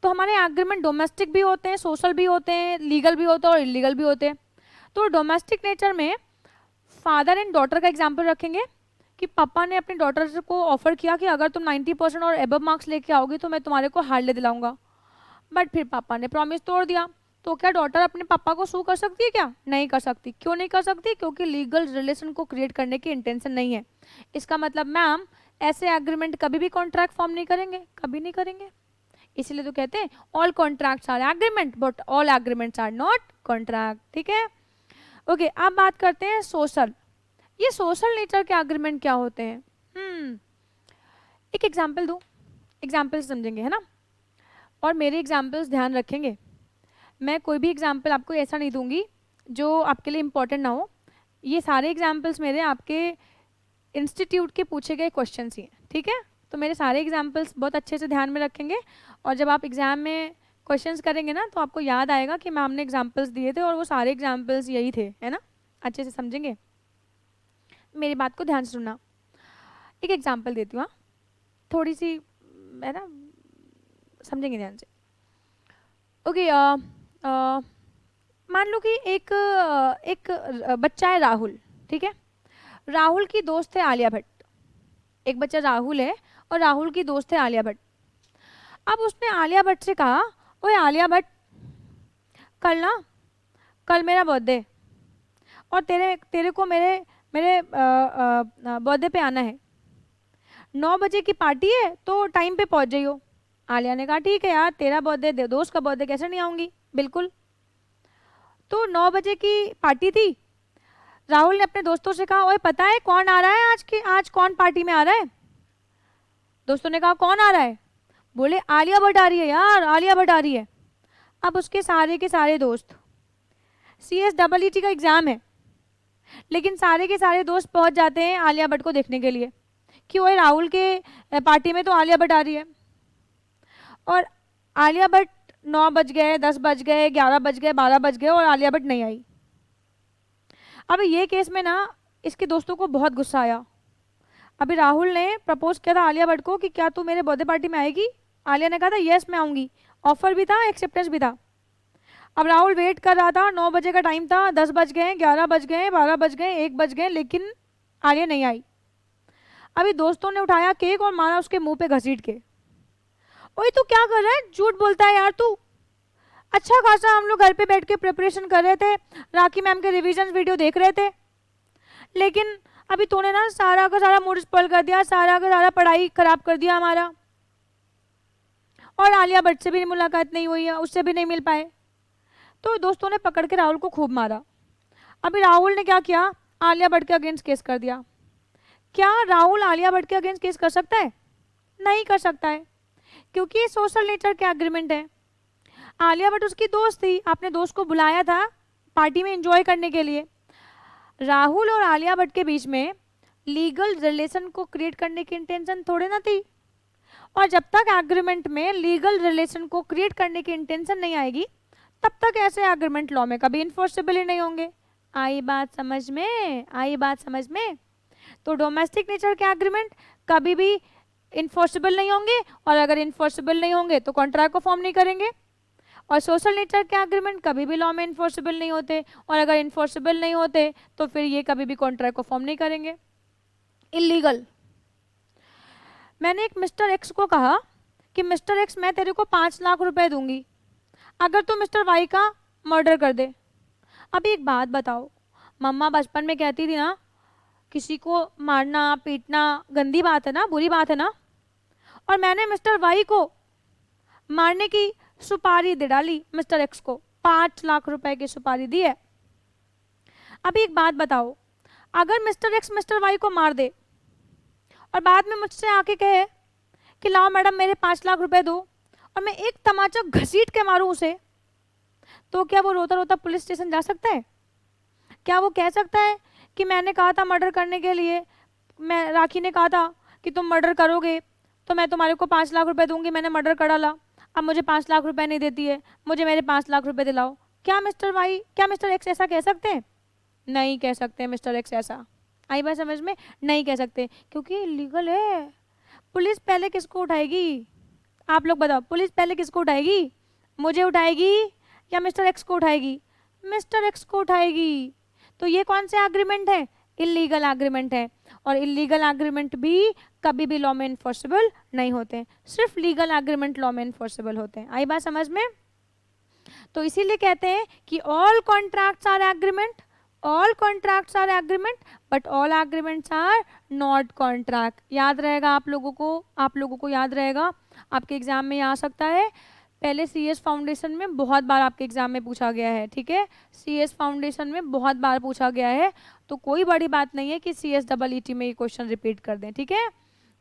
तो हमारे एग्रीमेंट डोमेस्टिक भी होते हैं, सोशल भी होते हैं, लीगल भी होते हैं और इलीगल भी होते हैं। तो डोमेस्टिक नेचर में फादर एंड डॉटर का एग्जाम्पल रखेंगे कि पापा ने अपनी डॉटर को ऑफर किया कि अगर तुम 90% और एबव मार्क्स लेके आओगी तो मैं तुम्हारे को हार्ले दिलाऊंगा, बट फिर पापा ने प्रॉमिस तोड़ दिया। तो क्या डॉटर अपने पापा को सू कर सकती है? क्या नहीं कर सकती। क्यों नहीं कर सकती? क्योंकि लीगल रिलेशन को क्रिएट करने की इंटेंशन नहीं है। इसका मतलब मैम ऐसे एग्रीमेंट कभी भी कॉन्ट्रैक्ट फॉर्म नहीं करेंगे, कभी नहीं करेंगे। इसीलिए तो कहते हैं all contracts are agreement but all agreements are not contract. ठीक है, ओके। अब बात करते हैं सोशल। ये सोशल नेचर के एग्रीमेंट क्या होते हैं? एक एग्जाम्पल दूं, एग्जाम्पल समझेंगे है ना, और मेरे एग्जाम्पल्स ध्यान रखेंगे। मैं कोई भी एग्जाम्पल आपको ऐसा नहीं दूंगी जो आपके लिए इम्पोर्टेंट ना हो। ये सारे एग्जाम्पल्स मेरे आपके इंस्टीट्यूट के पूछे गए क्वेश्चंस ही हैं। ठीक है, तो मेरे सारे एग्जाम्पल्स बहुत अच्छे से ध्यान में रखेंगे, और जब आप एग्जाम में क्वेश्चंस करेंगे ना तो आपको याद आएगा कि मैम ने एग्जाम्पल्स दिए थे और वो सारे एग्जाम्पल्स यही थे, है ना। अच्छे से समझेंगे, मेरी बात को ध्यान से सुनना। एक एग्जाम्पल देती हूँ, थोड़ी सी है ना, समझेंगे ध्यान से। ओके, मान लो कि एक बच्चा है राहुल। ठीक है, राहुल की दोस्त है आलिया भट्ट। एक बच्चा राहुल है और राहुल की दोस्त है आलिया भट्ट। अब उसने आलिया भट्ट से कहा, ओए आलिया भट्ट, कल मेरा बर्थडे और तेरे को मेरे बर्थडे पे आना है, 9 बजे की पार्टी है तो टाइम पे पहुंच जाइयो। आलिया ने कहा ठीक है यार, तेरा बर्थडे, दोस्त का बर्थडे, कैसे नहीं आऊंगी, बिल्कुल। तो 9 बजे की पार्टी थी। राहुल ने अपने दोस्तों से कहा, ओए पता है कौन आ रहा है आज कौन पार्टी में आ रहा है? दोस्तों ने कहा कौन आ रहा है? बोले आलिया भट्ट आ रही है यार, आलिया भट्ट आ रही है। अब उसके सारे के सारे दोस्त, CSEET का एग्जाम है, लेकिन सारे के सारे दोस्त पहुंच जाते हैं आलिया भट्ट को देखने के लिए कि ओए राहुल के पार्टी में तो आलिया भट्ट आ रही है। और आलिया भट्ट 9 बज गए, 10 बज गए, 11 बज गए, 12 बज गए और आलिया भट्ट नहीं आई। अब ये केस में ना इसके दोस्तों को बहुत गुस्सा आया। अभी राहुल ने प्रपोज किया था आलिया भट्ट को कि क्या तू मेरे बर्थडे पार्टी में आएगी? आलिया ने कहा था यस मैं आऊंगी, ऑफर भी था, एक्सेप्टेंस भी था। अब राहुल वेट कर रहा था, 9 बजे का टाइम था, 10 बज गए, 11 बज गए, 12 बज गए, 1 बज गए, लेकिन आलिया नहीं आई। अभी दोस्तों ने उठाया केक और मारा उसके मुंह पे घसीट के। ओए तू क्या कर रहा है, झूठ बोलता है यार तू। अच्छा खासा हम लोग घर पे बैठ के प्रिपरेशन कर रहे थे, राखी मैम के रिवीजन वीडियो देख रहे थे, लेकिन अभी तूने ना सारा का सारा मूड स्पॉइल कर दिया, सारा का सारा पढ़ाई खराब कर दिया हमारा। और आलिया भट्ट से भी मुलाकात नहीं हुई है, उससे भी नहीं मिल पाए। तो दोस्तों ने पकड़ के राहुल को खूब मारा। अभी राहुल ने क्या किया, आलिया भट्ट के अगेंस्ट केस कर दिया। क्या राहुल आलिया भट्ट के अगेंस्ट केस कर सकता है? नहीं कर सकता है, क्योंकि ये सोशल नेचर के एग्रीमेंट है। आलिया भट्ट उसकी दोस्त थी, आपने दोस्त को बुलाया था पार्टी में एंजॉय करने के लिए। राहुल और आलिया भट्ट के बीच में लीगल रिलेशन को क्रिएट करने की इंटेंशन थोड़े ना थी, और जब तक एग्रीमेंट में लीगल रिलेशन को क्रिएट करने की इंटेंशन नहीं आएगी तब तक ऐसे एग्रीमेंट लॉ में कभी इन्फोर्सेबल ही नहीं होंगे। आई बात समझ में? आई बात समझ में? तो डोमेस्टिक नेचर के एग्रीमेंट कभी भी इन्फोर्सेबल नहीं होंगे, और अगर इन्फोर्सेबल नहीं होंगे तो कॉन्ट्रैक्ट को फॉर्म नहीं करेंगे। और सोशल नेचर के एग्रीमेंट कभी भी लॉ में इन्फोर्सेबल नहीं होते, और अगर इन्फोर्सेबल नहीं होते तो फिर ये कभी भी कॉन्ट्रैक्ट को फॉर्म नहीं करेंगे। इलीगल, मैंने एक मिस्टर एक्स को कहा कि मिस्टर एक्स मैं तेरे को 5 लाख रुपए दूंगी अगर तू मिस्टर वाई का मर्डर कर दे। अभी एक बात बताओ, मम्मा बचपन में कहती थी ना, किसी को मारना पीटना गंदी बात है ना, बुरी बात है ना, और मैंने मिस्टर वाई को मारने की सुपारी दे डाली, मिस्टर एक्स को 5 लाख रुपए की सुपारी दी है। अभी एक बात बताओ, अगर मिस्टर एक्स मिस्टर वाई को मार दे और बाद में मुझसे आके कहे कि लाओ मैडम मेरे 5 लाख रुपए दो, और मैं एक तमाचा घसीट के मारूं उसे, तो क्या वो रोता रोता पुलिस स्टेशन जा सकता है? क्या वो कह सकता है कि मैंने कहा था मर्डर करने के लिए, मैं राखी ने कहा था कि तुम मर्डर करोगे तो मैं तुम्हारे को 5 लाख रुपए दूंगी, मैंने मर्डर करा ला, अब मुझे 5 लाख रुपए नहीं देती है, मुझे मेरे 5 लाख रुपए दिलाओ? क्या मिस्टर वाई, क्या मिस्टर एक्स ऐसा कह सकते हैं? नहीं कह सकते मिस्टर एक्स ऐसा। आई बात समझ में? नहीं कह सकते, क्योंकि इलीगल है। पुलिस पहले किसको उठाएगी? आप लोग बताओ, पुलिस पहले किसको उठाएगी? मुझे उठाएगी या मिस्टर एक्स को उठाएगी? मिस्टर एक्स को उठाएगी। तो ये कौन से एग्रीमेंट है? इलीगल एग्रीमेंट है। और इलीगल एग्रीमेंट भी कभी भी लॉ में इन्फोर्सेबल नहीं होते, सिर्फ लीगल एग्रीमेंट लॉ में इन्फोर्सेबल होते हैं। आई बात समझ में? तो इसीलिए कहते हैं कि all contracts are agreement, all contracts are agreement but all agreements are not contract. याद रहेगा आप लोगों को याद रहेगा, आपके एग्जाम में आ सकता है। पहले सीएस फाउंडेशन में बहुत बार आपके एग्जाम में पूछा गया है, ठीक है, सीएस फाउंडेशन में बहुत बार पूछा गया है, तो कोई बड़ी बात नहीं है कि सीएस डबल ईटी में ये क्वेश्चन रिपीट कर दें, ठीक है।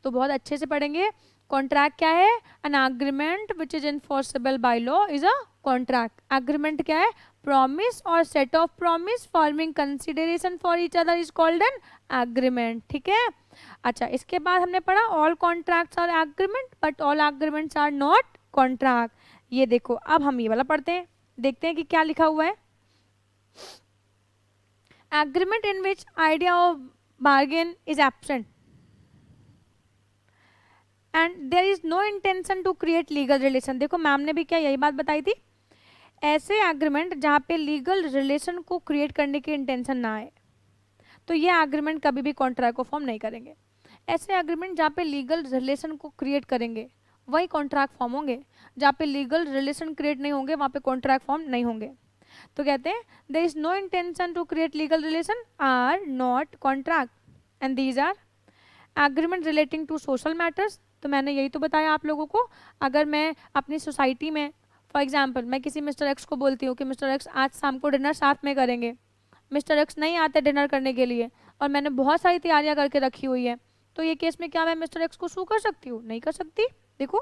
तो बहुत अच्छे से पढ़ेंगे। कॉन्ट्रैक्ट क्या है? An agreement which is enforceable by law is a contract. Agreement क्या है? प्रॉमिस और set of promise forming consideration for each other is called an agreement, ठीक है। अच्छा, इसके बाद हमने पढ़ा all contracts are agreement but all agreements are not contract. ये देखो, अब हम ये वाला पढ़ते हैं, देखते हैं कि क्या लिखा हुआ है। Agreement in which idea of bargain is absent and there is no intention to create legal relation. देखो मैम ने भी क्या यही बात बताई थी, ऐसे एग्रीमेंट जहाँ पे लीगल रिलेशन को क्रिएट करने की इंटेंशन ना आए, तो ये एग्रीमेंट कभी भी कॉन्ट्रैक्ट को फॉर्म नहीं करेंगे। ऐसे एग्रीमेंट जहाँ पे लीगल रिलेशन को क्रिएट करेंगे वही कॉन्ट्रैक्ट फॉर्म होंगे, जहाँ पे लीगल रिलेशन क्रिएट नहीं होंगे वहाँ पे कॉन्ट्रैक्ट फॉर्म नहीं होंगे। तो कहते हैं there is no intention to create legal relation are not contract and these are agreement relating to social matters. तो मैंने यही तो बताया आप लोगों को, अगर मैं अपनी सोसाइटी में फॉर एग्जाम्पल मैं किसी मिस्टर एक्स को बोलती हूँ कि मिस्टर एक्स आज शाम को डिनर साथ में करेंगे, मिस्टर एक्स नहीं आते डिनर करने के लिए और मैंने बहुत सारी तैयारियां करके रखी हुई है, तो ये केस में क्या मैं मिस्टर एक्स को सू कर सकती हूँ? नहीं कर सकती। देखो,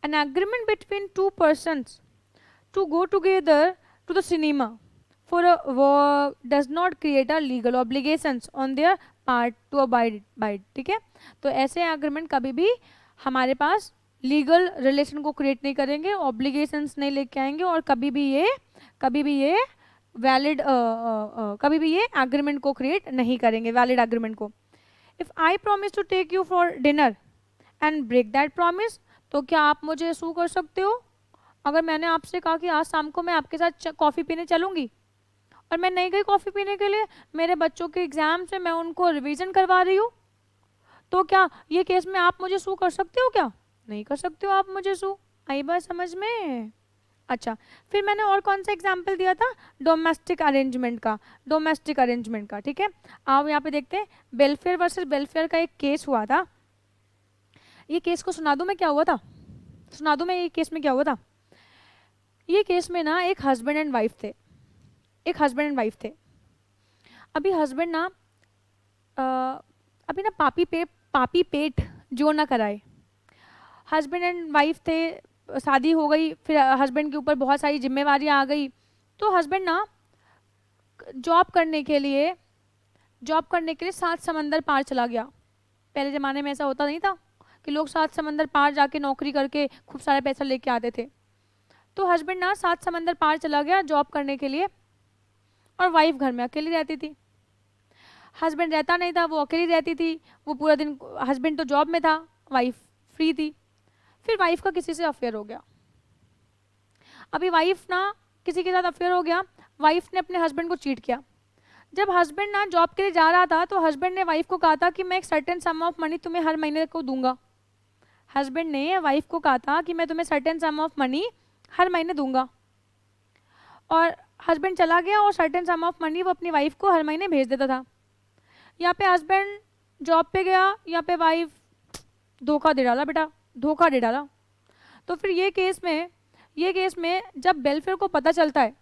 an agreement between two persons to go together to the cinema for a work does not create a legal obligations on their part to abide by, ठीक है। तो ऐसे एग्रीमेंट कभी भी हमारे पास लीगल रिलेशन को क्रिएट नहीं करेंगे, ऑब्लिगेशंस नहीं लेके आएंगे और कभी भी ये वैलिड कभी भी ये एग्रीमेंट को क्रिएट नहीं करेंगे, वैलिड एग्रीमेंट को। If I promise to take you for dinner and break that promise, तो क्या आप मुझे सू कर सकते हो? अगर मैंने आपसे कहा कि आज शाम को मैं आपके साथ कॉफ़ी पीने चलूंगी और मैं नहीं गई कॉफ़ी पीने के लिए, मेरे बच्चों के एग्जाम से मैं उनको रिवीजन करवा रही हूँ, तो क्या ये केस में आप मुझे सू कर सकते हो? क्या नहीं कर सकते हो आप मुझे सू। आई बात समझ में? अच्छा, फिर मैंने और कौन सा एग्जाम्पल दिया था? डोमेस्टिक अरेंजमेंट का, डोमेस्टिक अरेंजमेंट का, ठीक है। आओ यहाँ पे देखते हैं, वेलफेयर वर्सेस वेलफेयर का एक केस हुआ था। ये केस को सुना दूं मैं, क्या हुआ था? सुना दूं मैं ये केस में क्या हुआ था? ये केस में ना एक हस्बैंड एंड वाइफ थे, एक हस्बैंड एंड वाइफ थे। अभी हस्बैंड ना अभी ना पापी पेट जो ना कराए। हस्बैंड एंड वाइफ थे, शादी हो गई, फिर हस्बैंड के ऊपर बहुत सारी जिम्मेवारियां आ गई, तो हस्बैंड ना जॉब करने के लिए 7 समंदर पार चला गया। पहले ज़माने में ऐसा होता नहीं था कि लोग 7 समंदर पार जाके नौकरी करके खूब सारा पैसा लेके आते थे। तो हस्बैंड ना 7 समंदर पार चला गया जॉब करने के लिए और वाइफ घर में अकेली रहती थी। हस्बैंड रहता नहीं था, वो अकेली रहती थी, वो पूरा दिन, हस्बैंड तो जॉब में था, वाइफ फ्री थी। फिर वाइफ का किसी से अफेयर हो गया। अभी वाइफ ना किसी के साथ अफेयर हो गया, वाइफ ने अपने हस्बैंड को चीट किया। जब हस्बैंड ना जॉब के लिए जा रहा था तो हस्बैंड ने वाइफ को कहा था कि मैं एक सर्टेन सम ऑफ मनी तुम्हें हर महीने को दूंगा। हस्बैंड ने वाइफ को कहा था कि मैं तुम्हें सर्टेन सम ऑफ मनी हर महीने दूंगा, और हस्बैंड चला गया और सर्टेन सम ऑफ मनी वो अपनी वाइफ को हर महीने भेज देता था। यहाँ पे हस्बैंड जॉब पे गया, यहाँ पे वाइफ धोखा दे डाला, बेटा धोखा दे डाला। तो फिर ये केस में जब वेलफेयर को पता चलता है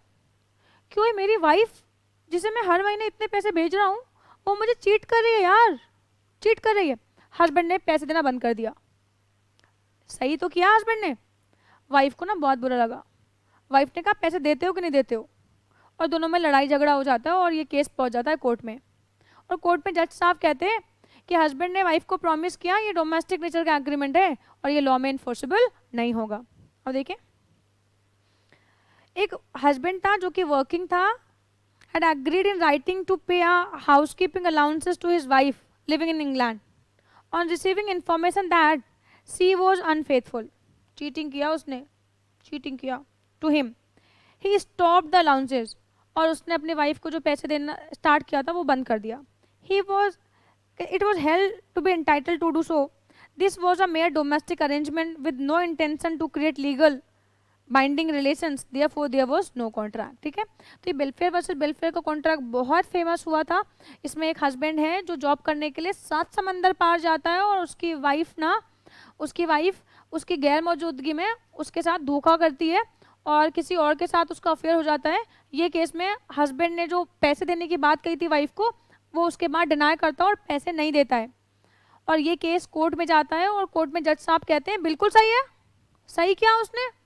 कि वो मेरी वाइफ जिसे मैं हर महीने इतने पैसे भेज रहा हूँ वो मुझे चीट कर रही है यार, चीट कर रही है। हस्बैंड ने पैसे देना बंद कर दिया। सही तो किया हस्बैंड ने। वाइफ को ना बहुत बुरा लगा। वाइफ ने कहा पैसे देते हो कि नहीं देते हो, और दोनों में लड़ाई झगड़ा हो जाता है और ये केस पहुंच जाता है कोर्ट में। और कोर्ट में जज साहब कहते हैं कि हस्बैंड ने वाइफ को प्रॉमिस किया, ये डोमेस्टिक नेचर का एग्रीमेंट है और ये लॉ में इन्फोर्सेबल नहीं होगा। अब देखिए, एक हस्बैंड था जो कि वर्किंग था, had agreed in writing to pay a housekeeping allowances to his wife living in England. On receiving information that she was unfaithful, cheating किया उसने, cheating किया to him, he stopped the allowances, और उसने अपनी वाइफ को जो पैसे देना स्टार्ट किया था वो बंद कर दिया। It was held to be entitled to do so. This was a mere domestic arrangement with no intention to create legal binding relations, therefore there was no contract. ठीक है, तो ये बेलफेयर वर्सेस बेलफेयर का कॉन्ट्रैक्ट बहुत फेमस हुआ था। इसमें एक हस्बैंड है जो जॉब करने के लिए 7 समंदर पार जाता है और उसकी वाइफ उसकी गैर मौजूदगी में उसके साथ धोखा करती है और किसी और के साथ उसका अफेयर हो जाता है। ये केस में हस्बैंड ने जो पैसे देने की बात कही थी वाइफ को, वो उसके बाद डिनाई करता है और पैसे नहीं देता है, और ये केस कोर्ट में जाता है और कोर्ट में जज साहब कहते हैं बिल्कुल सही है, सही किया उसने।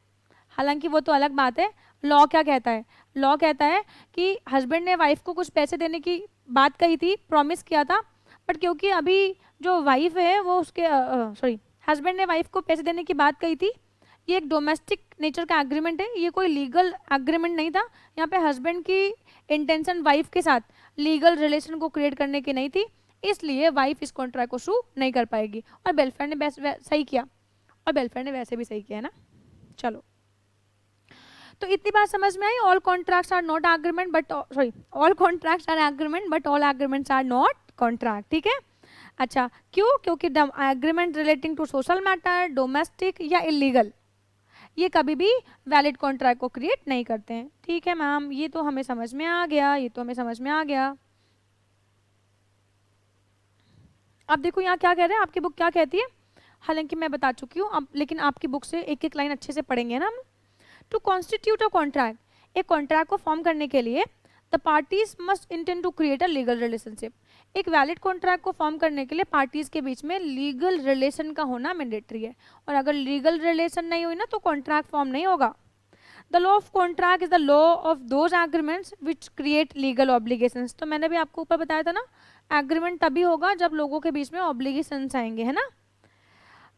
हालांकि वो तो अलग बात है। लॉ क्या कहता है? लॉ कहता है कि हस्बैंड ने वाइफ को कुछ पैसे देने की बात कही थी, प्रॉमिस किया था, बट क्योंकि अभी जो वाइफ है वो उसके हस्बैंड ने वाइफ को पैसे देने की बात कही थी, ये एक डोमेस्टिक नेचर का एग्रीमेंट है, ये कोई लीगल एग्रीमेंट नहीं था। यहाँ पे हस्बैंड की इंटेंशन वाइफ के साथ लीगल रिलेशन को क्रिएट करने की नहीं थी, इसलिए वाइफ इस कॉन्ट्रैक्ट को सू नहीं कर पाएगी। और बेलफेयर ने सही किया, और बेलफेयर ने वैसे भी सही किया है ना। चलो, तो इतनी बात समझ में आई। All contracts are not agreement but all contracts are agreement but all agreements are not contract. ठीक है, अच्छा क्यों? क्योंकि agreement relating to social matter, domestic या इलीगल, ये कभी भी वैलिड कॉन्ट्रैक्ट को क्रिएट नहीं करते हैं। ठीक है मैम, ये तो हमें समझ में आ गया, ये तो हमें समझ में आ गया। अब देखो यहाँ क्या कह रहे हैं, आपकी बुक क्या कहती है, हालांकि मैं बता चुकी हूँ अब, लेकिन आपकी बुक से एक एक लाइन अच्छे से पढ़ेंगे ना हम। टू कॉन्स्टिट्यूट अ कॉन्ट्रैक्ट, एक कॉन्ट्रैक्ट को फॉर्म करने के लिए the parties must intend to create a legal relationship. एक वैलिड कॉन्ट्रैक्ट को फॉर्म करने के लिए पार्टीज के बीच में लीगल रिलेशन का होना मैंडेटरी है, और अगर लीगल रिलेशन नहीं हुई ना तो कॉन्ट्रैक्ट फॉर्म नहीं होगा। The law of contract is the law of those agreements which create legal obligations. तो मैंने भी आपको ऊपर बताया था ना, एग्रीमेंट तभी होगा जब लोगों के बीच में ऑब्लिगेशंस आएंगे, है ना।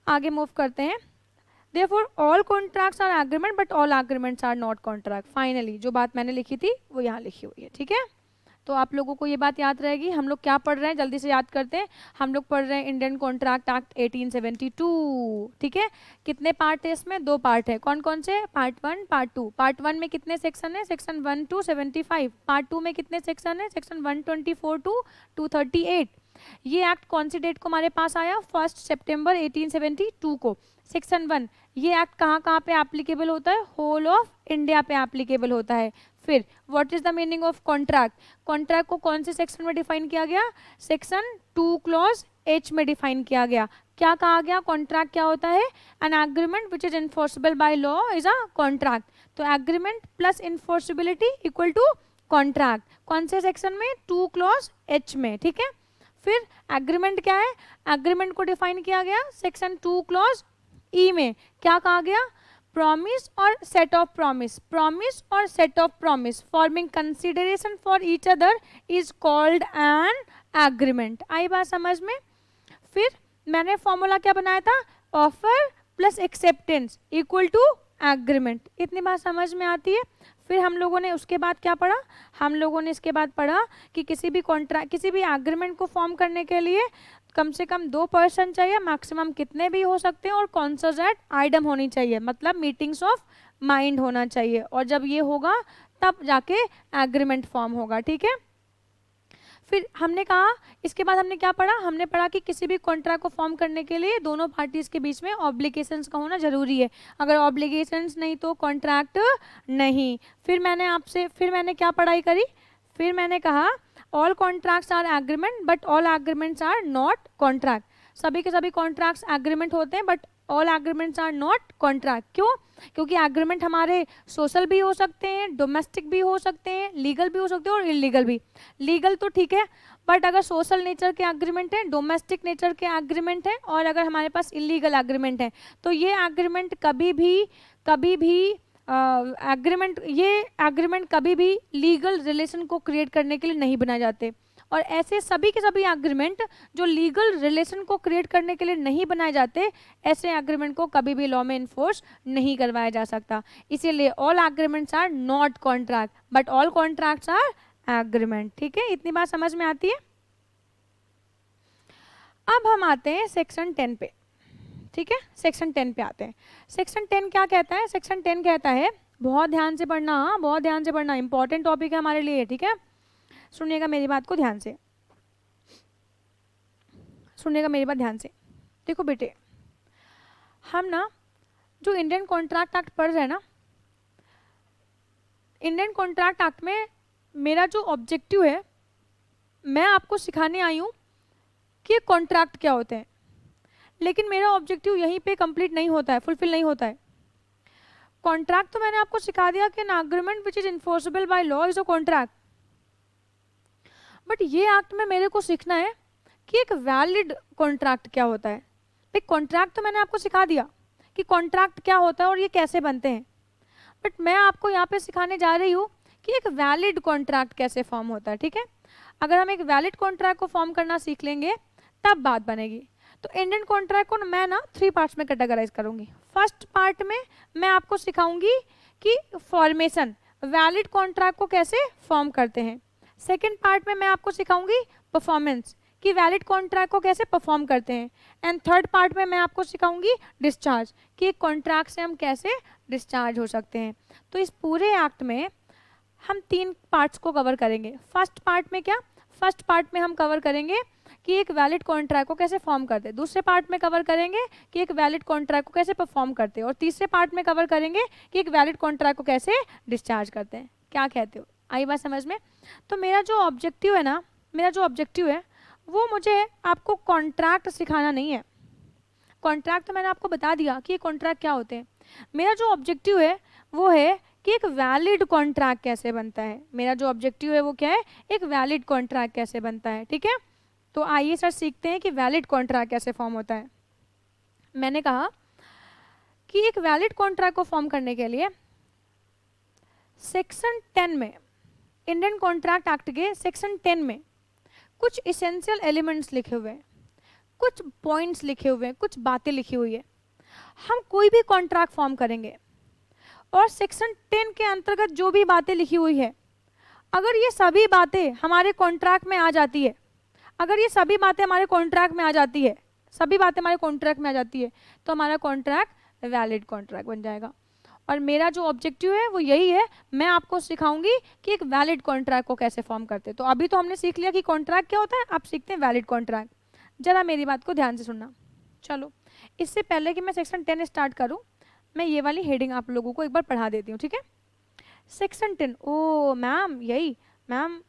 आगे मूव करते हैं। Therefore, all contracts are agreement, but all agreements are not contract. Finally, जो बात मैंने लिखी थी वो यहाँ लिखी हुई है। ठीक है, तो आप लोगों को ये बात याद रहेगी। हम लोग क्या पढ़ रहे हैं, जल्दी से याद करते हैं। हम लोग पढ़ रहे हैं इंडियन कॉन्ट्रैक्ट एक्ट 1872। ठीक है, कितने पार्ट है इसमें? 2 पार्ट है। कौन कौन से? Part 1, part 2। पार्ट 1 में कितने सेक्शन है? Section 1 to 75। पार्ट 2 में कितने सेक्शन है? Section 124 to 238। ये एक्ट कौन सी डेट को हमारे पास आया? 1 सितंबर 1872 को। सेक्शन 1, ये एक्ट कहाँ कहाँ पे एप्लीकेबल होता है? होल ऑफ इंडिया पे एप्लीकेबल होता है। फिर what is the meaning of contract? Contract को कौन से सेक्शन में डिफाइन किया गया? सेक्शन 2 क्लॉज H में डिफाइन किया गया। क्या कहा गया? कॉन्ट्रैक्ट क्या होता है? An agreement which is enforceable by law is a contract. तो agreement plus enforceability equal to contract. कौन से सेक्शन में? 2 क्लॉज H में। ठीक है, फिर एग्रीमेंट क्या है? एग्रीमेंट को डिफाइन किया गया सेक्शन 2 क्लॉज ई में। क्या कहा गया? प्रॉमिस और सेट ऑफ प्रॉमिस, प्रॉमिस और set of promise forming consideration for each other is called an agreement. आई बात समझ में? फिर मैंने फॉर्मूला क्या बनाया था? Offer plus acceptance equal to agreement. इतनी बात समझ में आती है? फिर हम लोगों ने उसके बाद क्या पढ़ा? हम लोगों ने इसके बाद पढ़ा कि किसी भी कॉन्ट्रैक्ट, किसी भी एग्रीमेंट को फॉर्म करने के लिए कम से कम 2 पर्सन चाहिए, मैक्सिमम कितने भी हो सकते हैं, और कॉन्सर्जेंट आइडम होनी चाहिए, मतलब मीटिंग्स ऑफ माइंड होना चाहिए, और जब ये होगा तब जाके एग्रीमेंट फॉर्म होगा। ठीक है, फिर हमने कहा, इसके बाद हमने क्या पढ़ा? हमने पढ़ा कि किसी भी कॉन्ट्रैक्ट को फॉर्म करने के लिए दोनों पार्टीज के बीच में ऑब्लिगेशंस का होना जरूरी है। अगर ऑब्लिगेशंस नहीं तो कॉन्ट्रैक्ट नहीं। फिर मैंने क्या पढ़ाई करी? फिर मैंने कहा all contracts are agreement but all agreements are not contract. सभी के सभी कॉन्ट्रैक्ट्स एग्रीमेंट होते हैं but all agreements are not contract. क्यों? क्योंकि एग्रीमेंट हमारे सोशल भी हो सकते हैं, डोमेस्टिक भी हो सकते हैं, लीगल भी हो सकते हैं और इलीगल भी। लीगल तो ठीक है, बट अगर सोशल नेचर के एग्रीमेंट है, डोमेस्टिक नेचर के एग्रीमेंट है, और अगर हमारे पास इलीगल एग्रीमेंट है, तो ये एग्रीमेंट कभी भी एग्रीमेंट कभी भी लीगल रिलेशन को क्रिएट करने के लिए नहीं बनाए जाते। और ऐसे सभी के सभी एग्रीमेंट जो लीगल रिलेशन को क्रिएट करने के लिए नहीं बनाए जाते, ऐसे एग्रीमेंट को कभी भी लॉ में इन्फोर्स नहीं करवाया जा सकता। इसीलिए all agreements are not contract but all contracts are agreement. ठीक है, इतनी बात समझ में आती है। अब हम आते हैं सेक्शन 10 पे। ठीक है, सेक्शन 10 पे आते हैं। सेक्शन 10 क्या कहता है? सेक्शन 10 कहता है, बहुत ध्यान से पढ़ना, हाँ बहुत ध्यान से पढ़ना, इंपॉर्टेंट टॉपिक है हमारे लिए। ठीक है, सुनिएगा मेरी बात को ध्यान से, सुनिएगा मेरी बात ध्यान से। देखो बेटे, हम ना जो इंडियन कॉन्ट्रैक्ट एक्ट पढ़ रहे हैं ना, इंडियन कॉन्ट्रैक्ट एक्ट में मेरा जो ऑब्जेक्टिव है, मैं आपको सिखाने आई हूँ कि कॉन्ट्रैक्ट क्या होते हैं, लेकिन मेरा ऑब्जेक्टिव यहीं पे कंप्लीट नहीं होता है, फुलफिल नहीं होता है। कॉन्ट्रैक्ट तो मैंने आपको सिखा दिया कि N agreement which is enforceable by law is a contract, but ये एक्ट में मेरे को सीखना है कि एक वैलिड कॉन्ट्रैक्ट क्या होता है। एक कॉन्ट्रैक्ट तो मैंने आपको सिखा दिया कि कॉन्ट्रैक्ट क्या होता है और ये कैसे बनते हैं, बट मैं आपको यहाँ पे सिखाने जा रही हूँ कि एक वैलिड कॉन्ट्रैक्ट कैसे फॉर्म होता है। ठीक है, अगर हम एक वैलिड कॉन्ट्रैक्ट को फॉर्म करना सीख लेंगे तब बात बनेगी। तो इंडियन कॉन्ट्रैक्ट को मैं ना 3 पार्ट्स में कैटेगराइज करूंगी। फर्स्ट पार्ट में मैं आपको सिखाऊंगी कि फॉर्मेशन, वैलिड कॉन्ट्रैक्ट को कैसे फॉर्म करते हैं। सेकेंड पार्ट में मैं आपको सिखाऊंगी परफॉर्मेंस, कि वैलिड कॉन्ट्रैक्ट को कैसे परफॉर्म करते हैं। एंड थर्ड पार्ट में मैं आपको सिखाऊंगी डिस्चार्ज, कि एक कॉन्ट्रैक्ट से हम कैसे डिस्चार्ज हो सकते हैं। तो इस पूरे एक्ट में हम 3 पार्ट्स को कवर करेंगे। फर्स्ट पार्ट में क्या, फर्स्ट पार्ट में हम कवर करेंगे कि एक वैलिड कॉन्ट्रैक्ट को कैसे फॉर्म करते हैं, दूसरे पार्ट में कवर करेंगे कि एक वैलिड कॉन्ट्रैक्ट को कैसे परफॉर्म करते हैं, और तीसरे पार्ट में कवर करेंगे कि एक वैलिड कॉन्ट्रैक्ट को कैसे डिस्चार्ज करते हैं। क्या कहते हो, आई बात समझ में? तो मेरा जो ऑब्जेक्टिव है ना, मेरा जो ऑब्जेक्टिव है वो मुझे आपको कॉन्ट्रैक्ट सिखाना नहीं है। कॉन्ट्रैक्ट तो मैंने आपको बता दिया कि कॉन्ट्रैक्ट क्या होते हैं। मेरा जो ऑब्जेक्टिव है वो है कि एक वैलिड कॉन्ट्रैक्ट कैसे बनता है। मेरा जो ऑब्जेक्टिव है वो क्या है, एक वैलिड कॉन्ट्रैक्ट कैसे बनता है। ठीक है, तो आइए सर सीखते हैं कि वैलिड कॉन्ट्रैक्ट कैसे फॉर्म होता है। मैंने कहा कि एक वैलिड कॉन्ट्रैक्ट को फॉर्म करने के लिए सेक्शन 10 में, इंडियन कॉन्ट्रैक्ट एक्ट के सेक्शन 10 में कुछ इसेंशियल एलिमेंट्स लिखे हुए हैं, कुछ पॉइंट्स लिखे हुए हैं, कुछ बातें लिखी हुई है। हम कोई भी कॉन्ट्रैक्ट फॉर्म करेंगे और सेक्शन 10 के अंतर्गत जो भी बातें लिखी हुई है, अगर ये सभी बातें हमारे कॉन्ट्रैक्ट में आ जाती है, अगर ये सभी बातें हमारे कॉन्ट्रैक्ट में आ जाती है, सभी बातें हमारे कॉन्ट्रैक्ट में आ जाती है, तो हमारा कॉन्ट्रैक्ट वैलिड कॉन्ट्रैक्ट बन जाएगा। और मेरा जो ऑब्जेक्टिव है वो यही है, मैं आपको सिखाऊंगी कि एक वैलिड कॉन्ट्रैक्ट को कैसे फॉर्म करते हैं। तो अभी तो हमने सीख लिया कि कॉन्ट्रैक्ट क्या होता है, अब सीखते हैं वैलिड कॉन्ट्रैक्ट। जरा मेरी बात को ध्यान से सुनना। चलो, इससे पहले कि मैं सेक्शन 10 स्टार्ट करूँ, मैं ये वाली हेडिंग आप लोगों को एक बार पढ़ा देती हूँ। ठीक है, सेक्शन 10। ओ मैम, यही मैम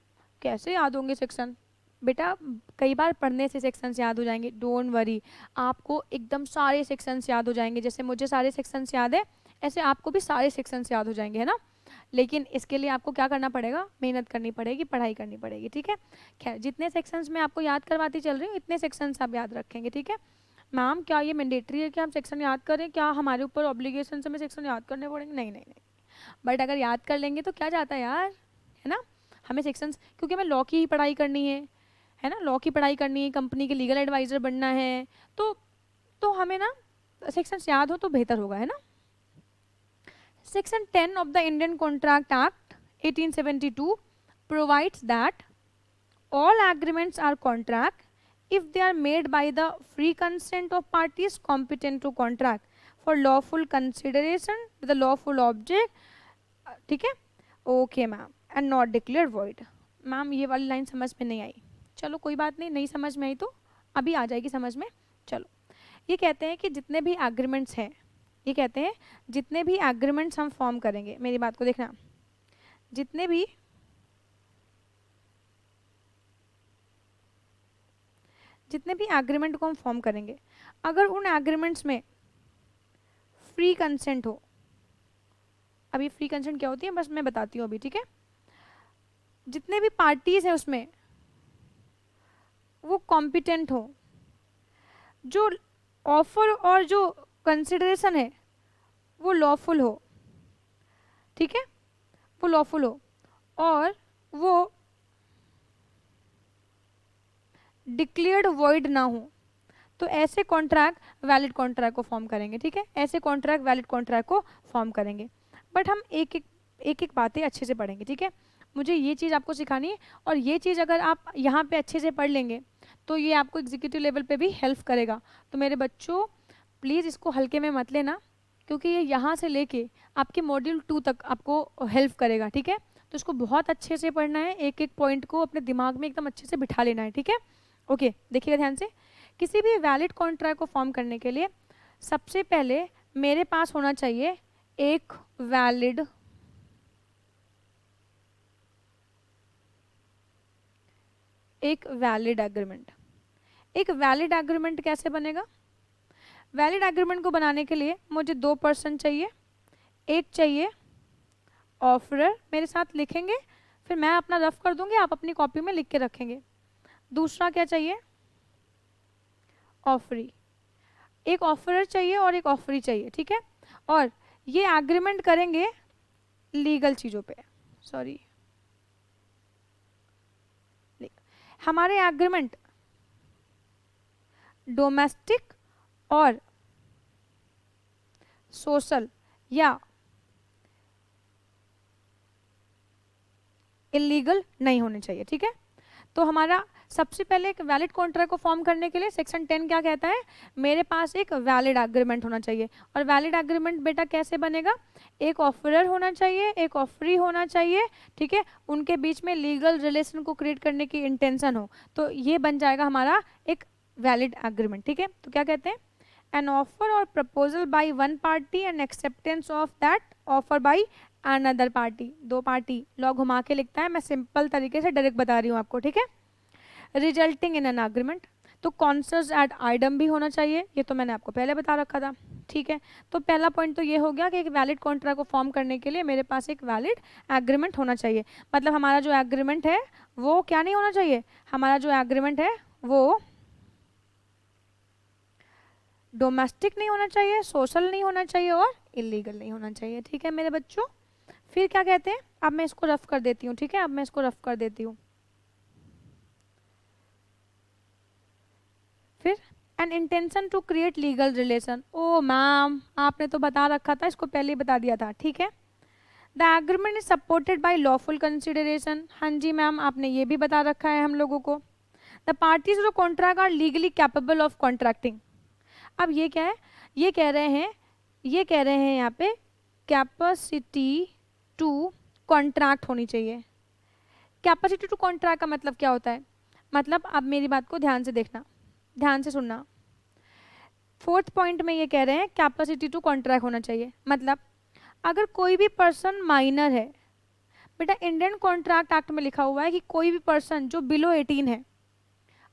कैसे याद होंगे सेक्शन? बेटा कई बार पढ़ने से सेक्शंस याद हो जाएंगे, डोंट वरी, आपको एकदम सारे सेक्शंस याद हो जाएंगे। जैसे मुझे सारे सेक्शंस याद है, ऐसे आपको भी सारे सेक्शंस याद हो जाएंगे, है ना। लेकिन इसके लिए आपको क्या करना पड़ेगा, मेहनत करनी पड़ेगी, पढ़ाई करनी पड़ेगी। ठीक है, खैर जितने सेक्शंस मैं आपको याद करवाती चल रही हूँ, इतने सेक्शंस आप याद रखेंगे। ठीक है मैम, क्या ये मैंडेटरी है कि हम सेक्शन याद करें? क्या हमारे ऊपर ऑब्लिगेशन से हमें सेक्शन याद करने पड़ेंगे? नहीं नहीं नहीं, बट अगर याद कर लेंगे तो क्या जाता है यार, है ना। हमें सेक्शंस, क्योंकि हमें लॉ की ही पढ़ाई करनी है ना, लॉ की पढ़ाई करनी है, कंपनी के लीगल एडवाइजर बनना है, तो हमें ना सेक्शंस याद हो तो बेहतर होगा, है ना। Section 10 of the Indian Contract Act 1872 provides that all agreements are contract if they are made by the free consent of parties competent to contract for lawful consideration with a lawful object. ठीक है, okay ma'am, and not declare void। Ma'am ये वाली लाइन समझ में नहीं आई, चलो कोई बात नहीं, नहीं समझ में आई तो अभी आ जाएगी समझ में। चलो, ये कहते हैं कि जितने भी एग्रीमेंट्स हैं, ये कहते हैं जितने भी एग्रीमेंट्स हम फॉर्म करेंगे, मेरी बात को देखना, जितने भी एग्रीमेंट को हम फॉर्म करेंगे, अगर उन एग्रीमेंट्स में फ्री कंसेंट हो, अभी फ्री कंसेंट क्या होती है बस मैं बताती हूँ अभी। ठीक है, जितने भी पार्टीज हैं उसमें वो कॉम्पिटेंट हो, जो ऑफर और जो कंसिडरेशन है वो लॉफुल हो, ठीक है, वो लॉफुल हो, और वो डिक्लेयर्ड वॉइड ना हो, तो ऐसे कॉन्ट्रैक्ट वैलिड कॉन्ट्रैक्ट को फॉर्म करेंगे, ठीक है, ऐसे कॉन्ट्रैक्ट वैलिड कॉन्ट्रैक्ट को फॉर्म करेंगे। बट हम एक एक बातें अच्छे से पढ़ेंगे, ठीक है, मुझे ये चीज़ आपको सिखानी है, और ये चीज़ अगर आप यहाँ पे अच्छे से पढ़ लेंगे तो ये आपको एग्जीक्यूटिव लेवल पे भी हेल्प करेगा। तो मेरे बच्चों प्लीज़ इसको हल्के में मत लेना, क्योंकि ये यहाँ से लेके आपके मॉड्यूल 2 तक आपको हेल्प करेगा, ठीक है, तो इसको बहुत अच्छे से पढ़ना है, एक एक पॉइंट को अपने दिमाग में एकदम अच्छे से बिठा लेना है, ठीक है। ओके, देखिएगा ध्यान से। किसी भी वैलिड कॉन्ट्रैक्ट को फॉर्म करने के लिए सबसे पहले मेरे पास होना चाहिए एक वैलिड एग्रीमेंट। एक वैलिड एग्रीमेंट कैसे बनेगा? वैलिड एग्रीमेंट को बनाने के लिए मुझे 2 पर्सन चाहिए, एक चाहिए ऑफरर, मेरे साथ लिखेंगे, फिर मैं अपना रफ कर दूंगी, आप अपनी कॉपी में लिख के रखेंगे। दूसरा क्या चाहिए? ऑफरी। एक ऑफरर चाहिए और एक ऑफरी चाहिए, ठीक है, और ये एग्रीमेंट करेंगे लीगल चीज़ों पे, सॉरी, हमारे एग्रीमेंट डोमेस्टिक और सोशल या इलीगल नहीं होने चाहिए, ठीक है। तो हमारा सबसे पहले एक वैलिड कॉन्ट्रैक्ट को फॉर्म करने के लिए सेक्शन 10 क्या कहता है? मेरे पास एक वैलिड एग्रीमेंट होना चाहिए। और वैलिड एग्रीमेंट बेटा कैसे बनेगा? एक ऑफरर होना चाहिए, एक ऑफरी होना चाहिए, ठीक है, उनके बीच में लीगल रिलेशन को क्रिएट करने की इंटेंशन हो, तो ये बन जाएगा हमारा एक वैलिड एग्रीमेंट, ठीक है। तो क्या कहते हैं? एन ऑफर और proposal by one party and acceptance of that offer by another party. 2 party, law घुमा के लिखता है, मैं सिंपल तरीके से डायरेक्ट बता रही हूँ आपको, ठीक है। रिजल्टिंग इन एन एग्रीमेंट, तो कॉन्सर्स एट आइडम भी होना चाहिए, ये तो मैंने आपको पहले बता रखा था, ठीक है। तो पहला पॉइंट तो ये हो गया कि एक वैलिड कॉन्ट्रैक्ट को फॉर्म करने के लिए मेरे पास एक वैलिड एग्रीमेंट होना चाहिए। मतलब हमारा जो एग्रीमेंट है वो क्या नहीं होना चाहिए? हमारा जो एग्रीमेंट है वो डोमेस्टिक नहीं होना चाहिए, सोशल नहीं होना चाहिए और इलीगल नहीं होना चाहिए, ठीक है मेरे बच्चों। फिर क्या कहते हैं? अब मैं इसको रफ कर देती हूँ, ठीक है, अब मैं इसको रफ कर देती हूँ। फिर an intention to create legal relation. Oh ma'am, आपने तो बता रखा था, इसको पहले ही बता दिया था, ठीक है। The agreement is supported by lawful consideration. हाँ जी मैम, आपने ये भी बता रखा है हम लोगों को। The parties to contract are legally capable of contracting. अब ये क्या है? ये कह रहे हैं यहाँ पे कैपेसिटी टू कॉन्ट्रैक्ट होनी चाहिए। कैपेसिटी टू कॉन्ट्रैक्ट का मतलब क्या होता है? मतलब अब मेरी बात को ध्यान से देखना, ध्यान से सुनना। 4th पॉइंट में ये कह रहे हैं कैपेसिटी टू कॉन्ट्रैक्ट होना चाहिए, मतलब अगर कोई भी पर्सन माइनर है, बेटा इंडियन कॉन्ट्रैक्ट एक्ट में लिखा हुआ है कि कोई भी पर्सन जो बिलो 18 है,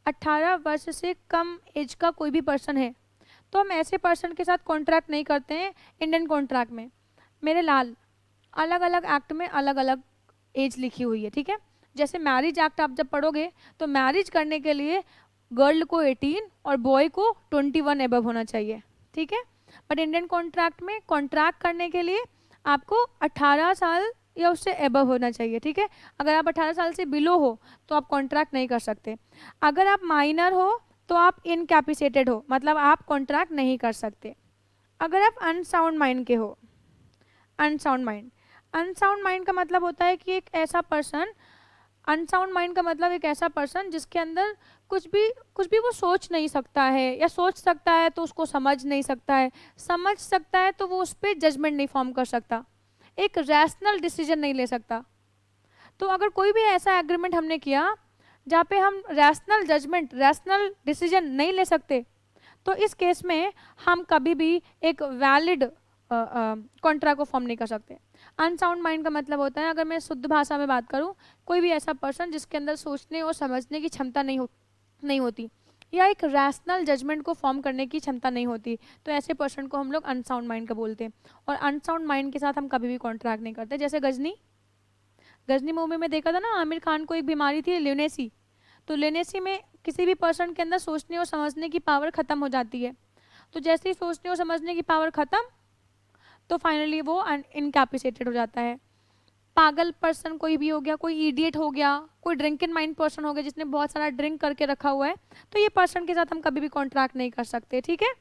18 वर्ष से कम एज का कोई भी पर्सन है, तो हम ऐसे पर्सन के साथ कॉन्ट्रैक्ट नहीं करते हैं इंडियन कॉन्ट्रैक्ट में। मेरे लाल, अलग अलग एक्ट में अलग अलग एज लिखी हुई है, ठीक है। जैसे मैरिज एक्ट आप जब पढ़ोगे तो मैरिज करने के लिए गर्ल को 18 और बॉय को 21 एबव होना चाहिए, ठीक है। बट इंडियन कॉन्ट्रैक्ट में कॉन्ट्रैक्ट करने के लिए आपको 18 साल या उससे एबव होना चाहिए, ठीक है। अगर आप 18 साल से बिलो हो तो आप कॉन्ट्रैक्ट नहीं कर सकते। अगर आप माइनर हो तो आप इनकैपेसिटेड हो, मतलब आप कॉन्ट्रैक्ट नहीं कर सकते। अगर आप अनसाउंड माइंड के हो, अनसाउंड माइंड का मतलब होता है कि एक ऐसा पर्सन, अनसाउंड माइंड का मतलब एक ऐसा पर्सन जिसके अंदर कुछ भी वो सोच नहीं सकता है, या सोच सकता है तो उसको समझ नहीं सकता है, समझ सकता है तो वो उस पर जजमेंट नहीं फॉर्म कर सकता, एक रैशनल डिसीजन नहीं ले सकता। तो अगर कोई भी ऐसा एग्रीमेंट हमने किया जहाँ पे हम रैशनल जजमेंट, रैशनल डिसीजन नहीं ले सकते, तो इस केस में हम कभी भी एक वैलिड कॉन्ट्रैक्ट को फॉर्म नहीं कर सकते। अनसाउंड माइंड का मतलब होता है, अगर मैं शुद्ध भाषा में बात करूं, कोई भी ऐसा पर्सन जिसके अंदर सोचने और समझने की क्षमता नहीं होती, या एक रैशनल जजमेंट को फॉर्म करने की क्षमता नहीं होती, तो ऐसे पर्सन को हम लोग अनसाउंड माइंड का बोलते हैं। और अनसाउंड माइंड के साथ हम कभी भी कॉन्ट्रैक्ट नहीं करते। जैसे गजनी मूवी में देखा था ना, आमिर खान को एक बीमारी थी ल्यूनेसी, तो लिनियसी में किसी भी पर्सन के अंदर सोचने और समझने की पावर खत्म हो जाती है। तो जैसे ही सोचने और समझने की पावर खत्म, तो फाइनली वो इनकैपेसिटेड हो जाता है। पागल पर्सन कोई भी हो गया, कोई इडियट हो गया, कोई ड्रिंक इन माइंड पर्सन हो गया जिसने बहुत सारा ड्रिंक करके रखा हुआ है, तो ये पर्सन के साथ हम कभी भी कॉन्ट्रैक्ट नहीं कर सकते, ठीक है।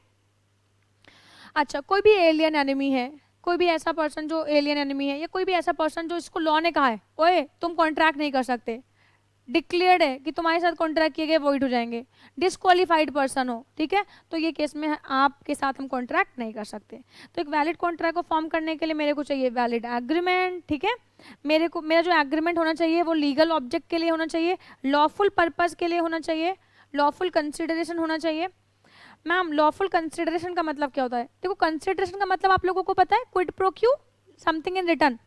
अच्छा, कोई भी एलियन एनिमी है, कोई भी ऐसा पर्सन जो एलियन एनिमी है, या कोई भी ऐसा पर्सन जो इसको लॉ ने कहा है ओए तुम कॉन्ट्रैक्ट नहीं कर सकते, डिक्लेयर्ड है कि तुम्हारे साथ कॉन्ट्रैक्ट किए गए वॉइड हो जाएंगे, डिस्क्वालीफाइड पर्सन हो, ठीक है, तो ये केस में आपके साथ हम कॉन्ट्रैक्ट नहीं कर सकते। तो एक वैलिड कॉन्ट्रैक्ट को फॉर्म करने के लिए मेरे को चाहिए वैलिड एग्रीमेंट, ठीक है। मेरा जो एग्रीमेंट होना चाहिए वो लीगल ऑब्जेक्ट के लिए होना चाहिए, लॉफुल पर्पज के लिए होना चाहिए, लॉफुल कंसिडरेशन होना चाहिए। मैम लॉफुल कंसिडरेशन का मतलब क्या होता है? देखो कंसिडरेशन का मतलब आप लोगों को पता है, quid pro Q, something in return.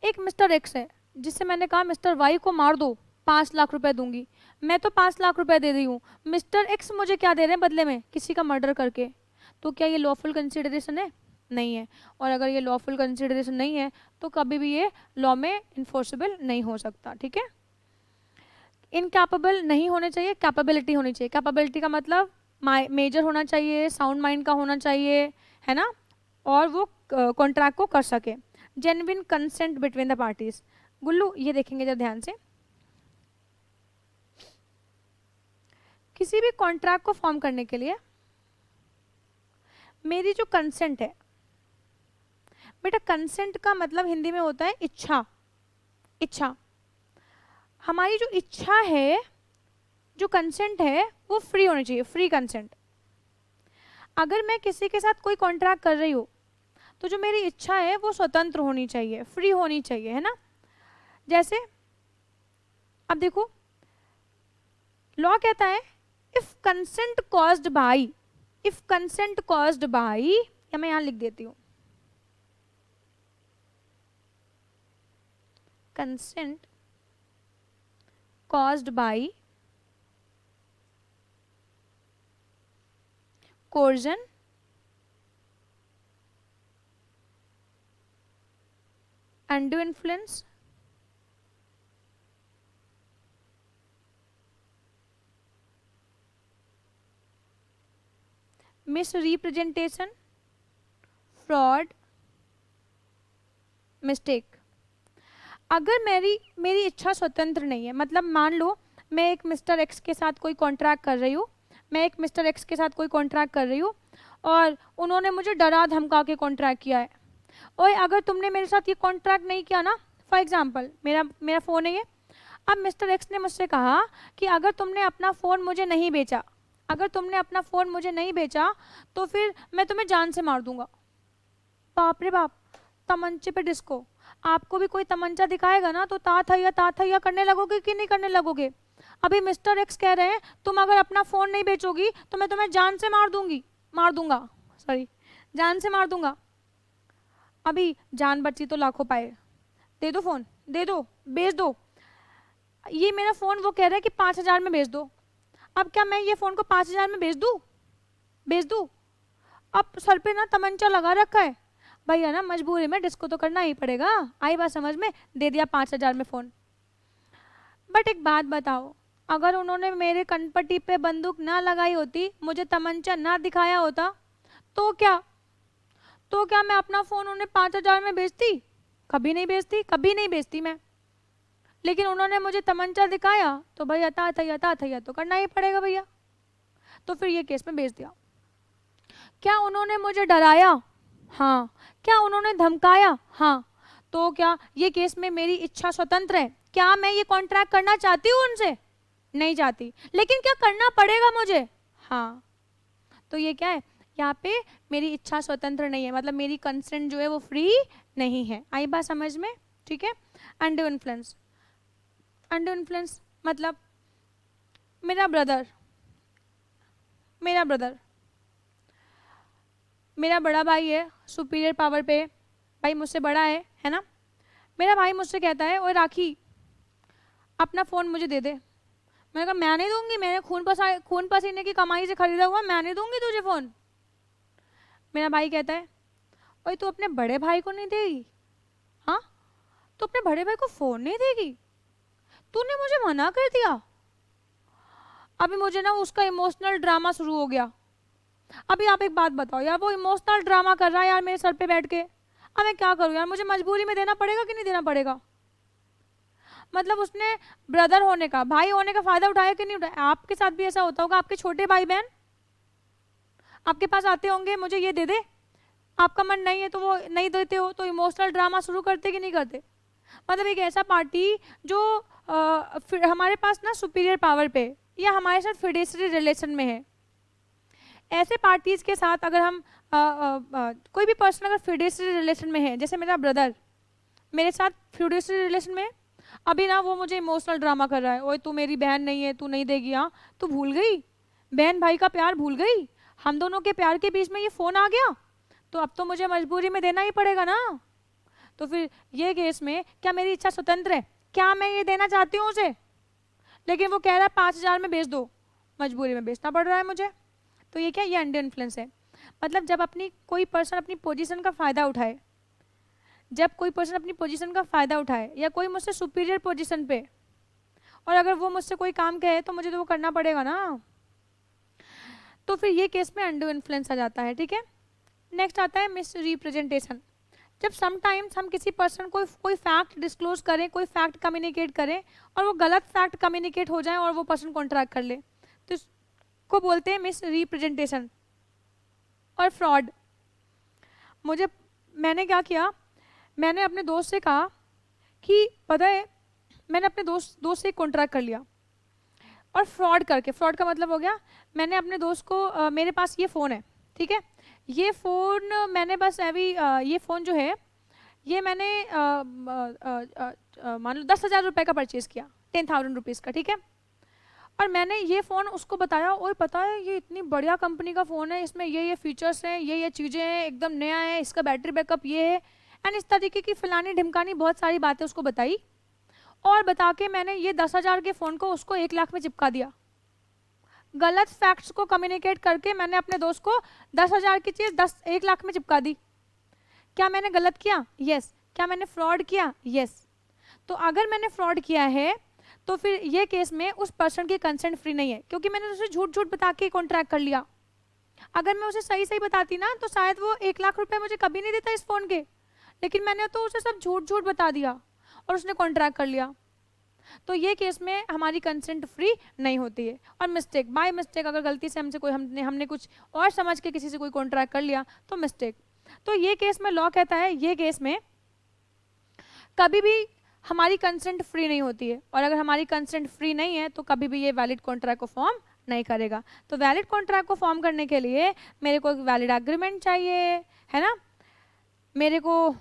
एक मिस्टर एक्स है जिससे मैंने कहा मिस्टर वाई को मार दो, 5 लाख रुपए दूंगी, मैं तो 5 लाख रुपए दे रही हूँ, मिस्टर एक्स मुझे क्या दे रहे हैं बदले में? किसी का मर्डर करके। तो क्या ये लॉफुल कंसिडरेशन है? नहीं है। और अगर ये लॉफुल कंसिडरेशन नहीं है तो कभी भी ये लॉ में इन्फोर्सेबल नहीं हो सकता, ठीक है। इनकैपेबल नहीं होने चाहिए, कैपेबिलिटी होनी चाहिए। कैपेबिलिटी का मतलब मेजर होना चाहिए, साउंड माइंड का होना चाहिए, है ना, और वो कॉन्ट्रैक्ट को कर सके। Genuine consent between the parties. Gullu ये देखेंगे जरा ध्यान से, किसी भी कॉन्ट्रैक्ट को फॉर्म करने के लिए मेरी जो कंसेंट है, बेटा कंसेंट का मतलब हिंदी में होता है इच्छा। इच्छा, हमारी जो इच्छा है, जो कंसेंट है वो फ्री होनी चाहिए, फ्री कंसेंट। अगर मैं किसी के साथ कोई कॉन्ट्रैक्ट कर रही हूँ तो जो मेरी इच्छा है वो स्वतंत्र होनी चाहिए, फ्री होनी चाहिए, है ना। जैसे अब देखो लॉ कहता है if consent caused by, if consent caused by, या मैं यहां लिख देती हूं consent caused by coercion, undue influence, misrepresentation, fraud, mistake। अगर मेरी इच्छा स्वतंत्र नहीं है, मतलब मान लो मैं एक मिस्टर एक्स के साथ कोई कॉन्ट्रैक्ट कर रही हूँ, मैं एक मिस्टर एक्स के साथ कोई कॉन्ट्रैक्ट कर रही हूँ और उन्होंने मुझे डरा धमका के कॉन्ट्रैक्ट किया है, और अगर तुमने मेरे साथ ये कॉन्ट्रैक्ट नहीं किया ना, फॉर एग्जाम्पल मेरा फ़ोन है ये, अब मिस्टर एक्स ने मुझसे कहा कि अगर तुमने अपना फ़ोन मुझे नहीं बेचा, अगर तुमने अपना फ़ोन मुझे नहीं बेचा तो फिर मैं तुम्हें जान से मार दूंगा। बाप रे बाप, तमंचे पे डिस्को। आपको भी कोई तमंचा दिखाएगा ना तो ता थैया करने लगोगे कि नहीं करने लगोगे? अभी मिस्टर एक्स कह रहे हैं तुम अगर अपना फ़ोन नहीं बेचोगी तो मैं तुम्हें जान से मार दूंगा, सॉरी, जान से मार दूंगा। अभी जान बची तो लाखों पाए, दे दो फ़ोन, दे दो, बेच दो। ये मेरा फ़ोन वो कह रहा है कि 5,000 में बेच दो। अब क्या मैं ये फ़ोन को 5,000 में बेच दूँ? अब सर पे ना तमंचा लगा रखा है भैया, ना मजबूरी में डिस्को तो करना ही पड़ेगा, आई बात समझ में, दे दिया 5,000 में फ़ोन। बट एक बात बताओ, अगर उन्होंने मेरे कनपट्टी पे बंदूक ना लगाई होती, मुझे तमंचा ना दिखाया होता, तो क्या मैं अपना फ़ोन उन्हें 5,000 में बेचती? कभी नहीं बेचती मैं। लेकिन उन्होंने मुझे तमंचा दिखाया तो भैया ता थैया तो करना ही पड़ेगा भैया, तो फिर ये केस में बेच दिया। क्या उन्होंने मुझे डराया? हाँ। क्या उन्होंने धमकाया? हाँ। तो क्या ये केस में मेरी इच्छा स्वतंत्र है? क्या मैं ये कॉन्ट्रैक्ट करना चाहती हूँ उनसे? नहीं चाहती, लेकिन क्या करना पड़ेगा मुझे? हाँ। तो ये क्या है, यहाँ पे मेरी इच्छा स्वतंत्र नहीं है, मतलब मेरी कंसेंट जो है वो फ्री नहीं है। आई बात समझ में? ठीक है। अंडर इन्फ्लुएंस, अंडर इन्फ्लुएंस मतलब मेरा ब्रदर मेरा बड़ा भाई है, सुपीरियर पावर पे, भाई मुझसे बड़ा है ना। मेरा भाई मुझसे कहता है ओए राखी अपना फ़ोन मुझे दे दे। मैंने कहा मैं नहीं दूंगी, मैंने खून पसीने की कमाई से खरीदा हुआ, मैं नहीं दूंगी तुझे फ़ोन। मेरा भाई कहता है ओए तू अपने बड़े भाई को नहीं देगी? हाँ, तू अपने बड़े भाई को फ़ोन नहीं देगी? तूने मुझे मना कर दिया। अभी मुझे ना उसका इमोशनल ड्रामा शुरू हो गया। अभी आप एक बात बताओ यार, वो इमोशनल ड्रामा कर रहा है यार मेरे सर पे बैठ के, अब मैं क्या करूँ यार, मुझे मजबूरी में देना पड़ेगा कि नहीं देना पड़ेगा? मतलब उसने ब्रदर होने का, भाई होने का फायदा उठाया कि नहीं उठाया? आपके साथ भी ऐसा होता होगा, आपके छोटे भाई बहन आपके पास आते होंगे, मुझे ये दे दे, आपका मन नहीं है तो वो नहीं देते हो, तो इमोशनल ड्रामा शुरू करते कि नहीं करते? मतलब एक ऐसा पार्टी जो हमारे पास ना सुपीरियर पावर पे या हमारे साथ फिडेंशियरी रिलेशन में है, ऐसे पार्टीज के साथ अगर हम कोई भी पर्सन अगर फिडेंशियरी रिलेशन में है, जैसे मेरा ब्रदर मेरे साथ फिडेंशियरी रिलेशन में है, अभी ना वो मुझे इमोशनल ड्रामा कर रहा है, ओए तू मेरी बहन नहीं है, तू नहीं देगी, हाँ तू भूल गई, बहन भाई का प्यार भूल गई, हम दोनों के प्यार के बीच में ये फोन आ गया, तो अब तो मुझे मजबूरी में देना ही पड़ेगा ना। तो फिर ये केस में क्या मेरी इच्छा स्वतंत्र है? क्या मैं ये देना चाहती हूँ उसे, लेकिन वो कह रहा है 5,000 में बेच दो, मजबूरी में बेचना पड़ रहा है मुझे। तो ये क्या, ये अंडर इन्फ्लुएंस है। मतलब जब अपनी कोई पर्सन अपनी पोजीशन का फ़ायदा उठाए, जब कोई पर्सन अपनी पोजीशन का फ़ायदा उठाए या कोई मुझसे सुपीरियर पोजीशन पे, और अगर वो मुझसे कोई काम कहे तो मुझे तो वो करना पड़ेगा ना, तो फिर ये केस में अंडर इन्फ्लुएंस आ जाता है। ठीक है, नेक्स्ट आता है मिस रिप्रेजेंटेशन। जब समटाइम्स हम किसी पर्सन को कोई फैक्ट डिस्क्लोज करें, कोई फैक्ट कम्युनिकेट करें और वो गलत फैक्ट कम्युनिकेट हो जाए और वो पर्सन कॉन्ट्रैक्ट कर ले, तो इसको बोलते हैं मिस रिप्रेजेंटेशन और फ्रॉड। मैंने क्या किया, मैंने अपने दोस्त से कहा कि पता है, मैंने अपने दोस्त से एक कॉन्ट्रैक्ट कर लिया और फ्रॉड करके, फ्रॉड का मतलब हो गया मैंने अपने दोस्त को मेरे पास ये फ़ोन है, ठीक है, ये फ़ोन मैंने बस अभी ये फ़ोन जो है ये मैंने मान लो 10,000 रुपये का परचेज़ किया, 10,000 रुपीज़ का, ठीक है, और मैंने ये फ़ोन उसको बताया, और पता है ये इतनी बढ़िया कंपनी का फ़ोन है, इसमें ये फीचर्स हैं, ये चीज़ें हैं, एकदम नया है, इसका बैटरी बैकअप ये है, एंड इस तरीके की फलानी ढिमकानी बहुत सारी बातें उसको बताई, और बता के मैंने ये 10,000 के फ़ोन को उसको 1,00,000 में चिपका दिया। गलत फैक्ट्स को कम्युनिकेट करके मैंने अपने दोस्त को 10,000 की चीज़ 1,00,000 में चिपका दी। क्या मैंने गलत किया? यस। क्या मैंने फ्रॉड किया? यस। तो अगर मैंने फ्रॉड किया है तो फिर ये केस में उस पर्सन की कंसेंट फ्री नहीं है, क्योंकि मैंने उसे झूठ झूठ बता के कॉन्ट्रैक्ट कर लिया। अगर मैं उसे सही सही बताती ना तो शायद वो 1,00,000 रुपये मुझे कभी नहीं देता इस फ़ोन के, लेकिन मैंने तो उसे सब झूठ झूठ बता दिया और उसने कॉन्ट्रैक्ट कर लिया। तो ये केस में हमारी कंसेंट फ्री नहीं होती है। और मिस्टेक, बाय मिस्टेक अगर गलती से हमसे कोई हमने कुछ और समझ के किसी से कोई कॉन्ट्रैक्ट कर लिया तो मिस्टेक, तो ये केस में लॉ कहता है ये केस में कभी भी हमारी कंसेंट फ्री नहीं होती है, और अगर हमारी कंसेंट फ्री नहीं है तो कभी भी ये वैलिड कॉन्ट्रैक्ट को फॉर्म नहीं करेगा। तो वैलिड कॉन्ट्रैक्ट को फॉर्म करने के लिए मेरे को एक वैलिड एग्रीमेंट चाहिए, है ना, मेरे को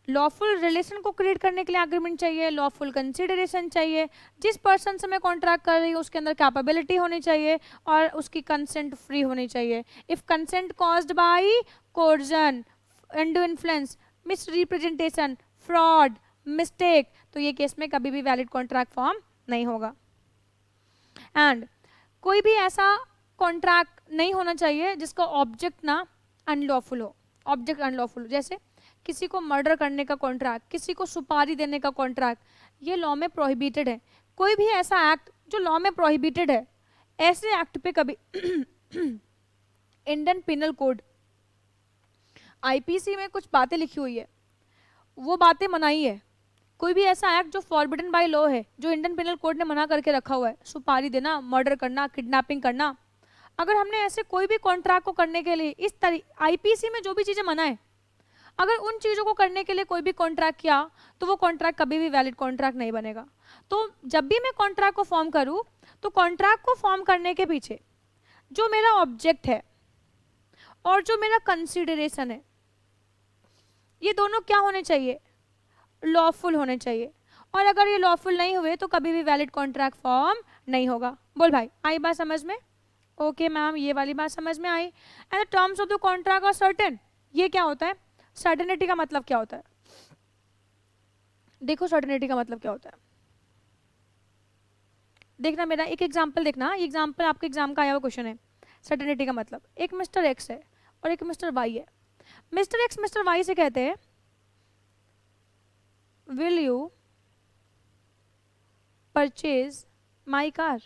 लॉफुल रिलेशन को क्रिएट करने के लिए एग्रीमेंट चाहिए, लॉफुल कंसिडरेशन चाहिए, जिस पर्सन से मैं कॉन्ट्रैक्ट कर रही हूँ उसके अंदर कैपेबिलिटी होनी चाहिए और उसकी कंसेंट फ्री होनी चाहिए। If consent caused by coercion, undue influence, miss representation, fraud, mistake, तो ये केस में कभी भी वैलिड कॉन्ट्रैक्ट फॉर्म नहीं होगा। एंड कोई भी ऐसा कॉन्ट्रैक्ट नहीं होना चाहिए जिसका ऑब्जेक्ट ना अनलॉफुल हो, ऑब्जेक्ट अनलॉफुल हो, जैसे किसी को मर्डर करने का कॉन्ट्रैक्ट, किसी को सुपारी देने का कॉन्ट्रैक्ट, ये लॉ में प्रोहिबिटेड है। कोई भी ऐसा एक्ट जो लॉ में प्रोहिबिटेड है, ऐसे एक्ट पे कभी इंडियन पिनल कोड आईपीसी में कुछ बातें लिखी हुई है, वो बातें मनाई है। कोई भी ऐसा एक्ट जो फॉरबिडन बाय लॉ है, जो इंडियन पिनल कोड ने मना करके रखा हुआ है, सुपारी देना, मर्डर करना, किडनैपिंग करना, अगर हमने ऐसे कोई भी कॉन्ट्रैक्ट को करने के लिए इस तरह आईपीसी में जो भी चीज़ें मना है, अगर उन चीज़ों को करने के लिए कोई भी कॉन्ट्रैक्ट किया तो वो कॉन्ट्रैक्ट कभी भी वैलिड कॉन्ट्रैक्ट नहीं बनेगा। तो जब भी मैं कॉन्ट्रैक्ट को फॉर्म करूँ तो कॉन्ट्रैक्ट को फॉर्म करने के पीछे जो मेरा ऑब्जेक्ट है और जो मेरा कंसिडरेशन है, ये दोनों क्या होने चाहिए? लॉफुल होने चाहिए। और अगर ये लॉफुल नहीं हुए तो कभी भी वैलिड कॉन्ट्रैक्ट फॉर्म नहीं होगा। बोल भाई, आई बात समझ में? ओके मैम, ये वाली बात समझ में आई। And the terms of the contract are certain. ये क्या होता है? सर्टेनिटी का मतलब क्या होता है? देखो सर्टेनिटी का मतलब क्या होता है, देखना मेरा एक एग्जांपल देखना, ये एग्जांपल आपके एग्जाम का आया हुआ क्वेश्चन है। सर्टेनिटी का मतलब, एक मिस्टर एक्स है और एक मिस्टर वाई है। मिस्टर एक्स मिस्टर वाई से कहते हैं will you purchase my car,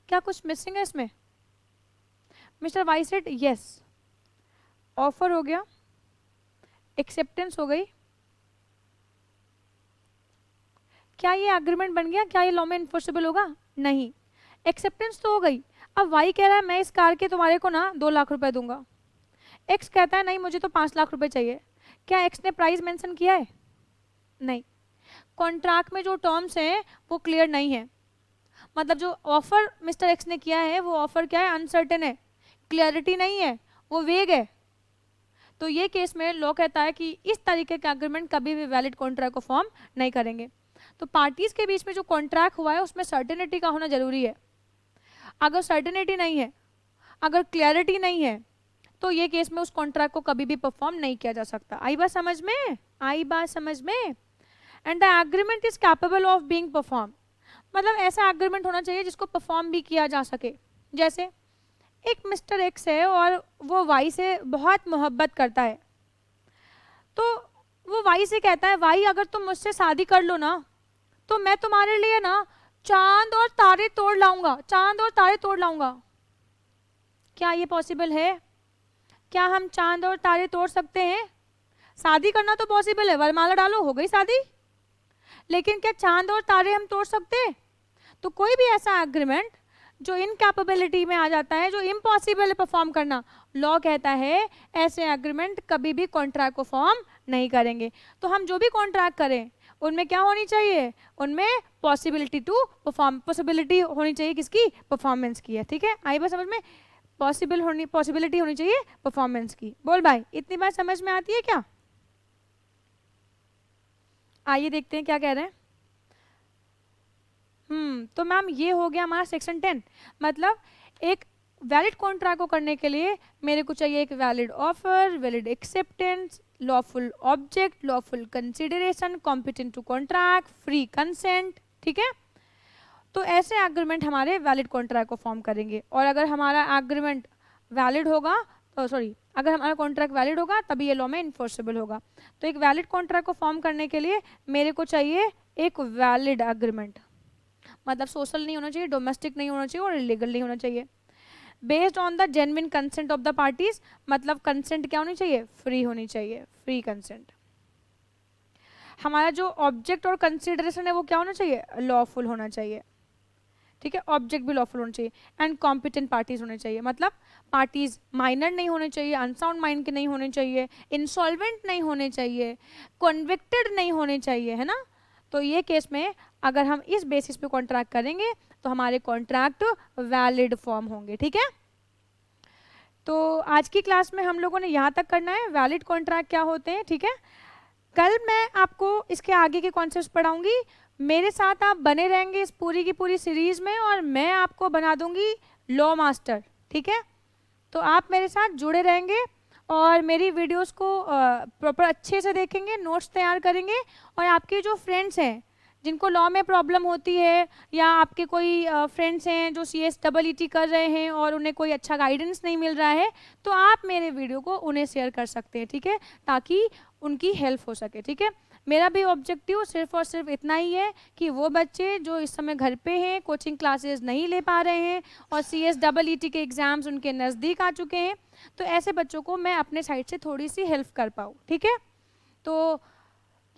क्या कुछ मिसिंग है इसमें? Mister Y said yes, offer हो गया, एक्सेप्टेंस हो गई, क्या ये एग्रीमेंट बन गया? क्या ये लॉ में इन्फोर्सेबल होगा? नहीं। एक्सेप्टेंस तो हो गई। अब वाई कह रहा है मैं इस कार के तुम्हारे को ना 2 लाख रुपए दूंगा, एक्स कहता है नहीं मुझे तो 5 लाख रुपए चाहिए। क्या एक्स ने प्राइस मेंशन किया है? नहीं। कॉन्ट्रैक्ट में जो टर्म्स हैं वो क्लियर नहीं है, मतलब जो ऑफर मिस्टर एक्स ने किया है वो ऑफर क्या है? अनसर्टेन है, क्लियरिटी नहीं है, वो वेग है। तो ये केस में लॉ कहता है कि इस तरीके का एग्रीमेंट कभी भी वैलिड कॉन्ट्रैक्ट को फॉर्म नहीं करेंगे। तो पार्टीज के बीच में जो कॉन्ट्रैक्ट हुआ है उसमें सर्टेनिटी का होना जरूरी है। अगर सर्टेनिटी नहीं है, अगर क्लियरिटी नहीं है, तो ये केस में उस कॉन्ट्रैक्ट को कभी भी परफॉर्म नहीं किया जा सकता। आई बात समझ में? आई बात समझ में? And the agreement is capable of being perform, मतलब ऐसा एग्रीमेंट होना चाहिए जिसको परफॉर्म भी किया जा सके। जैसे एक मिस्टर एक्स है और वो वाई से बहुत मोहब्बत करता है, तो वो वाई से कहता है वाई अगर तुम मुझसे शादी कर लो ना तो मैं तुम्हारे लिए ना चांद और तारे तोड़ लाऊंगा, चांद और तारे तोड़ लाऊंगा। क्या ये पॉसिबल है? क्या हम चांद और तारे तोड़ सकते हैं? शादी करना तो पॉसिबल है, वरमाला डालो हो गई शादी, लेकिन क्या चांद और तारे हम तोड़ सकते हैं? तो कोई भी ऐसा एग्रीमेंट जो इनकैपेबिलिटी में आ जाता है, जो इम्पॉसिबल है परफॉर्म करना, लॉ कहता है ऐसे एग्रीमेंट कभी भी कॉन्ट्रैक्ट को फॉर्म नहीं करेंगे। तो हम जो भी कॉन्ट्रैक्ट करें उनमें क्या होनी चाहिए? उनमें पॉसिबिलिटी टू परफॉर्म, पॉसिबिलिटी होनी चाहिए किसकी? परफॉर्मेंस की है। ठीक है, आई बात समझ में? पॉसिबिलिटी होनी चाहिए परफॉर्मेंस की। बोल भाई इतनी बात समझ में आती है क्या? आइए देखते हैं क्या कह रहे हैं। तो मैम ये हो गया हमारा सेक्शन 10। मतलब एक वैलिड कॉन्ट्रैक्ट को करने के लिए मेरे को चाहिए एक valid offer, valid acceptance, lawful object, lawful consideration, competent to contract, free consent. ठीक है, तो ऐसे एग्रीमेंट हमारे वैलिड कॉन्ट्रैक्ट को फॉर्म करेंगे। और अगर हमारा एग्रीमेंट वैलिड होगा तो अगर हमारा कॉन्ट्रैक्ट वैलिड होगा तभी ये लॉ में इन्फोर्सेबल होगा। तो एक वैलिड कॉन्ट्रैक्ट को फॉर्म करने के लिए मेरे को चाहिए एक वैलिड एग्रीमेंट, मतलब सोशल नहीं होना चाहिए, डोमेस्टिक नहीं होना चाहिए और इलीगल नहीं होना चाहिए। Based on the genuine consent of the parties, मतलब कंसेंट क्या होनी चाहिए? फ्री होनी चाहिए, फ्री कंसेंट। हमारा जो ऑब्जेक्ट और कंसिडरेशन है वो क्या होना चाहिए? लॉफुल होना चाहिए। ठीक है, ऑब्जेक्ट भी लॉफुल होना चाहिए। एंड कॉम्पिटेंट पार्टीज होने चाहिए, मतलब पार्टीज माइनर नहीं होने चाहिए, अनसाउंड माइंड के नहीं होने चाहिए, इंसॉल्वेंट नहीं होने चाहिए, कन्विक्टेड नहीं होने चाहिए, है ना। तो ये केस में अगर हम इस बेसिस पे कॉन्ट्रैक्ट करेंगे तो हमारे कॉन्ट्रैक्ट वैलिड फॉर्म होंगे। ठीक है, तो आज की क्लास में हम लोगों ने यहाँ तक करना है, वैलिड कॉन्ट्रैक्ट क्या होते हैं। ठीक है, कल मैं आपको इसके आगे के कॉन्सेप्ट्स पढ़ाऊंगी। मेरे साथ आप बने रहेंगे इस पूरी की पूरी सीरीज में और मैं आपको बना दूंगी लॉ मास्टर। ठीक है, तो आप मेरे साथ जुड़े रहेंगे और मेरी वीडियोस को प्रॉपर अच्छे से देखेंगे, नोट्स तैयार करेंगे। और आपके जो फ्रेंड्स हैं जिनको लॉ में प्रॉब्लम होती है, या आपके कोई फ्रेंड्स हैं जो CSEET कर रहे हैं और उन्हें कोई अच्छा गाइडेंस नहीं मिल रहा है, तो आप मेरे वीडियो को उन्हें शेयर कर सकते हैं। ठीक है, ताकि उनकी हेल्प हो सके। ठीक है, मेरा भी ऑब्जेक्टिव सिर्फ और सिर्फ इतना ही है कि वो बच्चे जो इस समय घर पे हैं, कोचिंग क्लासेस नहीं ले पा रहे हैं और CSEET के एग्ज़ाम्स उनके नज़दीक आ चुके हैं, तो ऐसे बच्चों को मैं अपने साइड से थोड़ी सी हेल्प कर पाऊँ। ठीक है, तो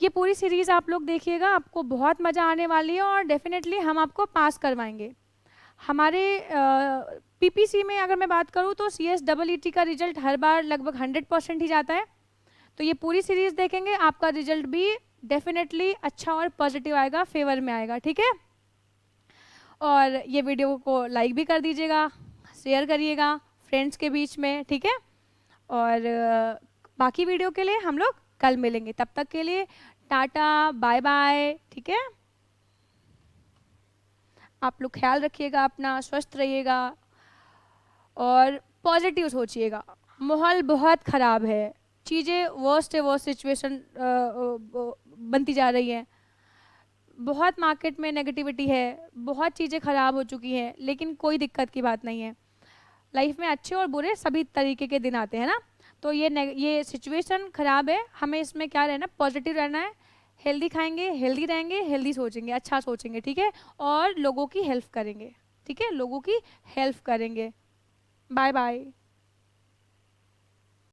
ये पूरी सीरीज़ आप लोग देखिएगा, आपको बहुत मज़ा आने वाली है और डेफिनेटली हम आपको पास करवाएंगे। हमारे PPC में अगर मैं बात करूँ तो CSEET का रिजल्ट हर बार लगभग 100% ही जाता है। तो ये पूरी सीरीज़ देखेंगे, आपका रिजल्ट भी डेफिनेटली अच्छा और पॉजिटिव आएगा, फेवर में आएगा। ठीक है, और ये वीडियो को लाइक भी कर दीजिएगा, शेयर करिएगा फ्रेंड्स के बीच में। ठीक है, और बाकी वीडियो के लिए हम लोग कल मिलेंगे, तब तक के लिए टाटा बाय बाय। ठीक है, आप लोग ख्याल रखिएगा अपना, स्वस्थ रहिएगा और पॉजिटिव सोचिएगा। माहौल बहुत ख़राब है, चीज़ें वर्स्ट से वर्स्ट सिचुएशन बनती जा रही है, बहुत मार्केट में नेगेटिविटी है, बहुत चीज़ें ख़राब हो चुकी हैं, लेकिन कोई दिक्कत की बात नहीं है। लाइफ में अच्छे और बुरे सभी तरीके के दिन आते हैं ना। तो ये सिचुएशन ख़राब है, हमें इसमें क्या रहना, पॉजिटिव रहना है, हेल्दी खाएंगे, हेल्दी रहेंगे, हेल्दी सोचेंगे, अच्छा सोचेंगे। ठीक है, और लोगों की हेल्प करेंगे। ठीक है, लोगों की हेल्प करेंगे। Bye bye.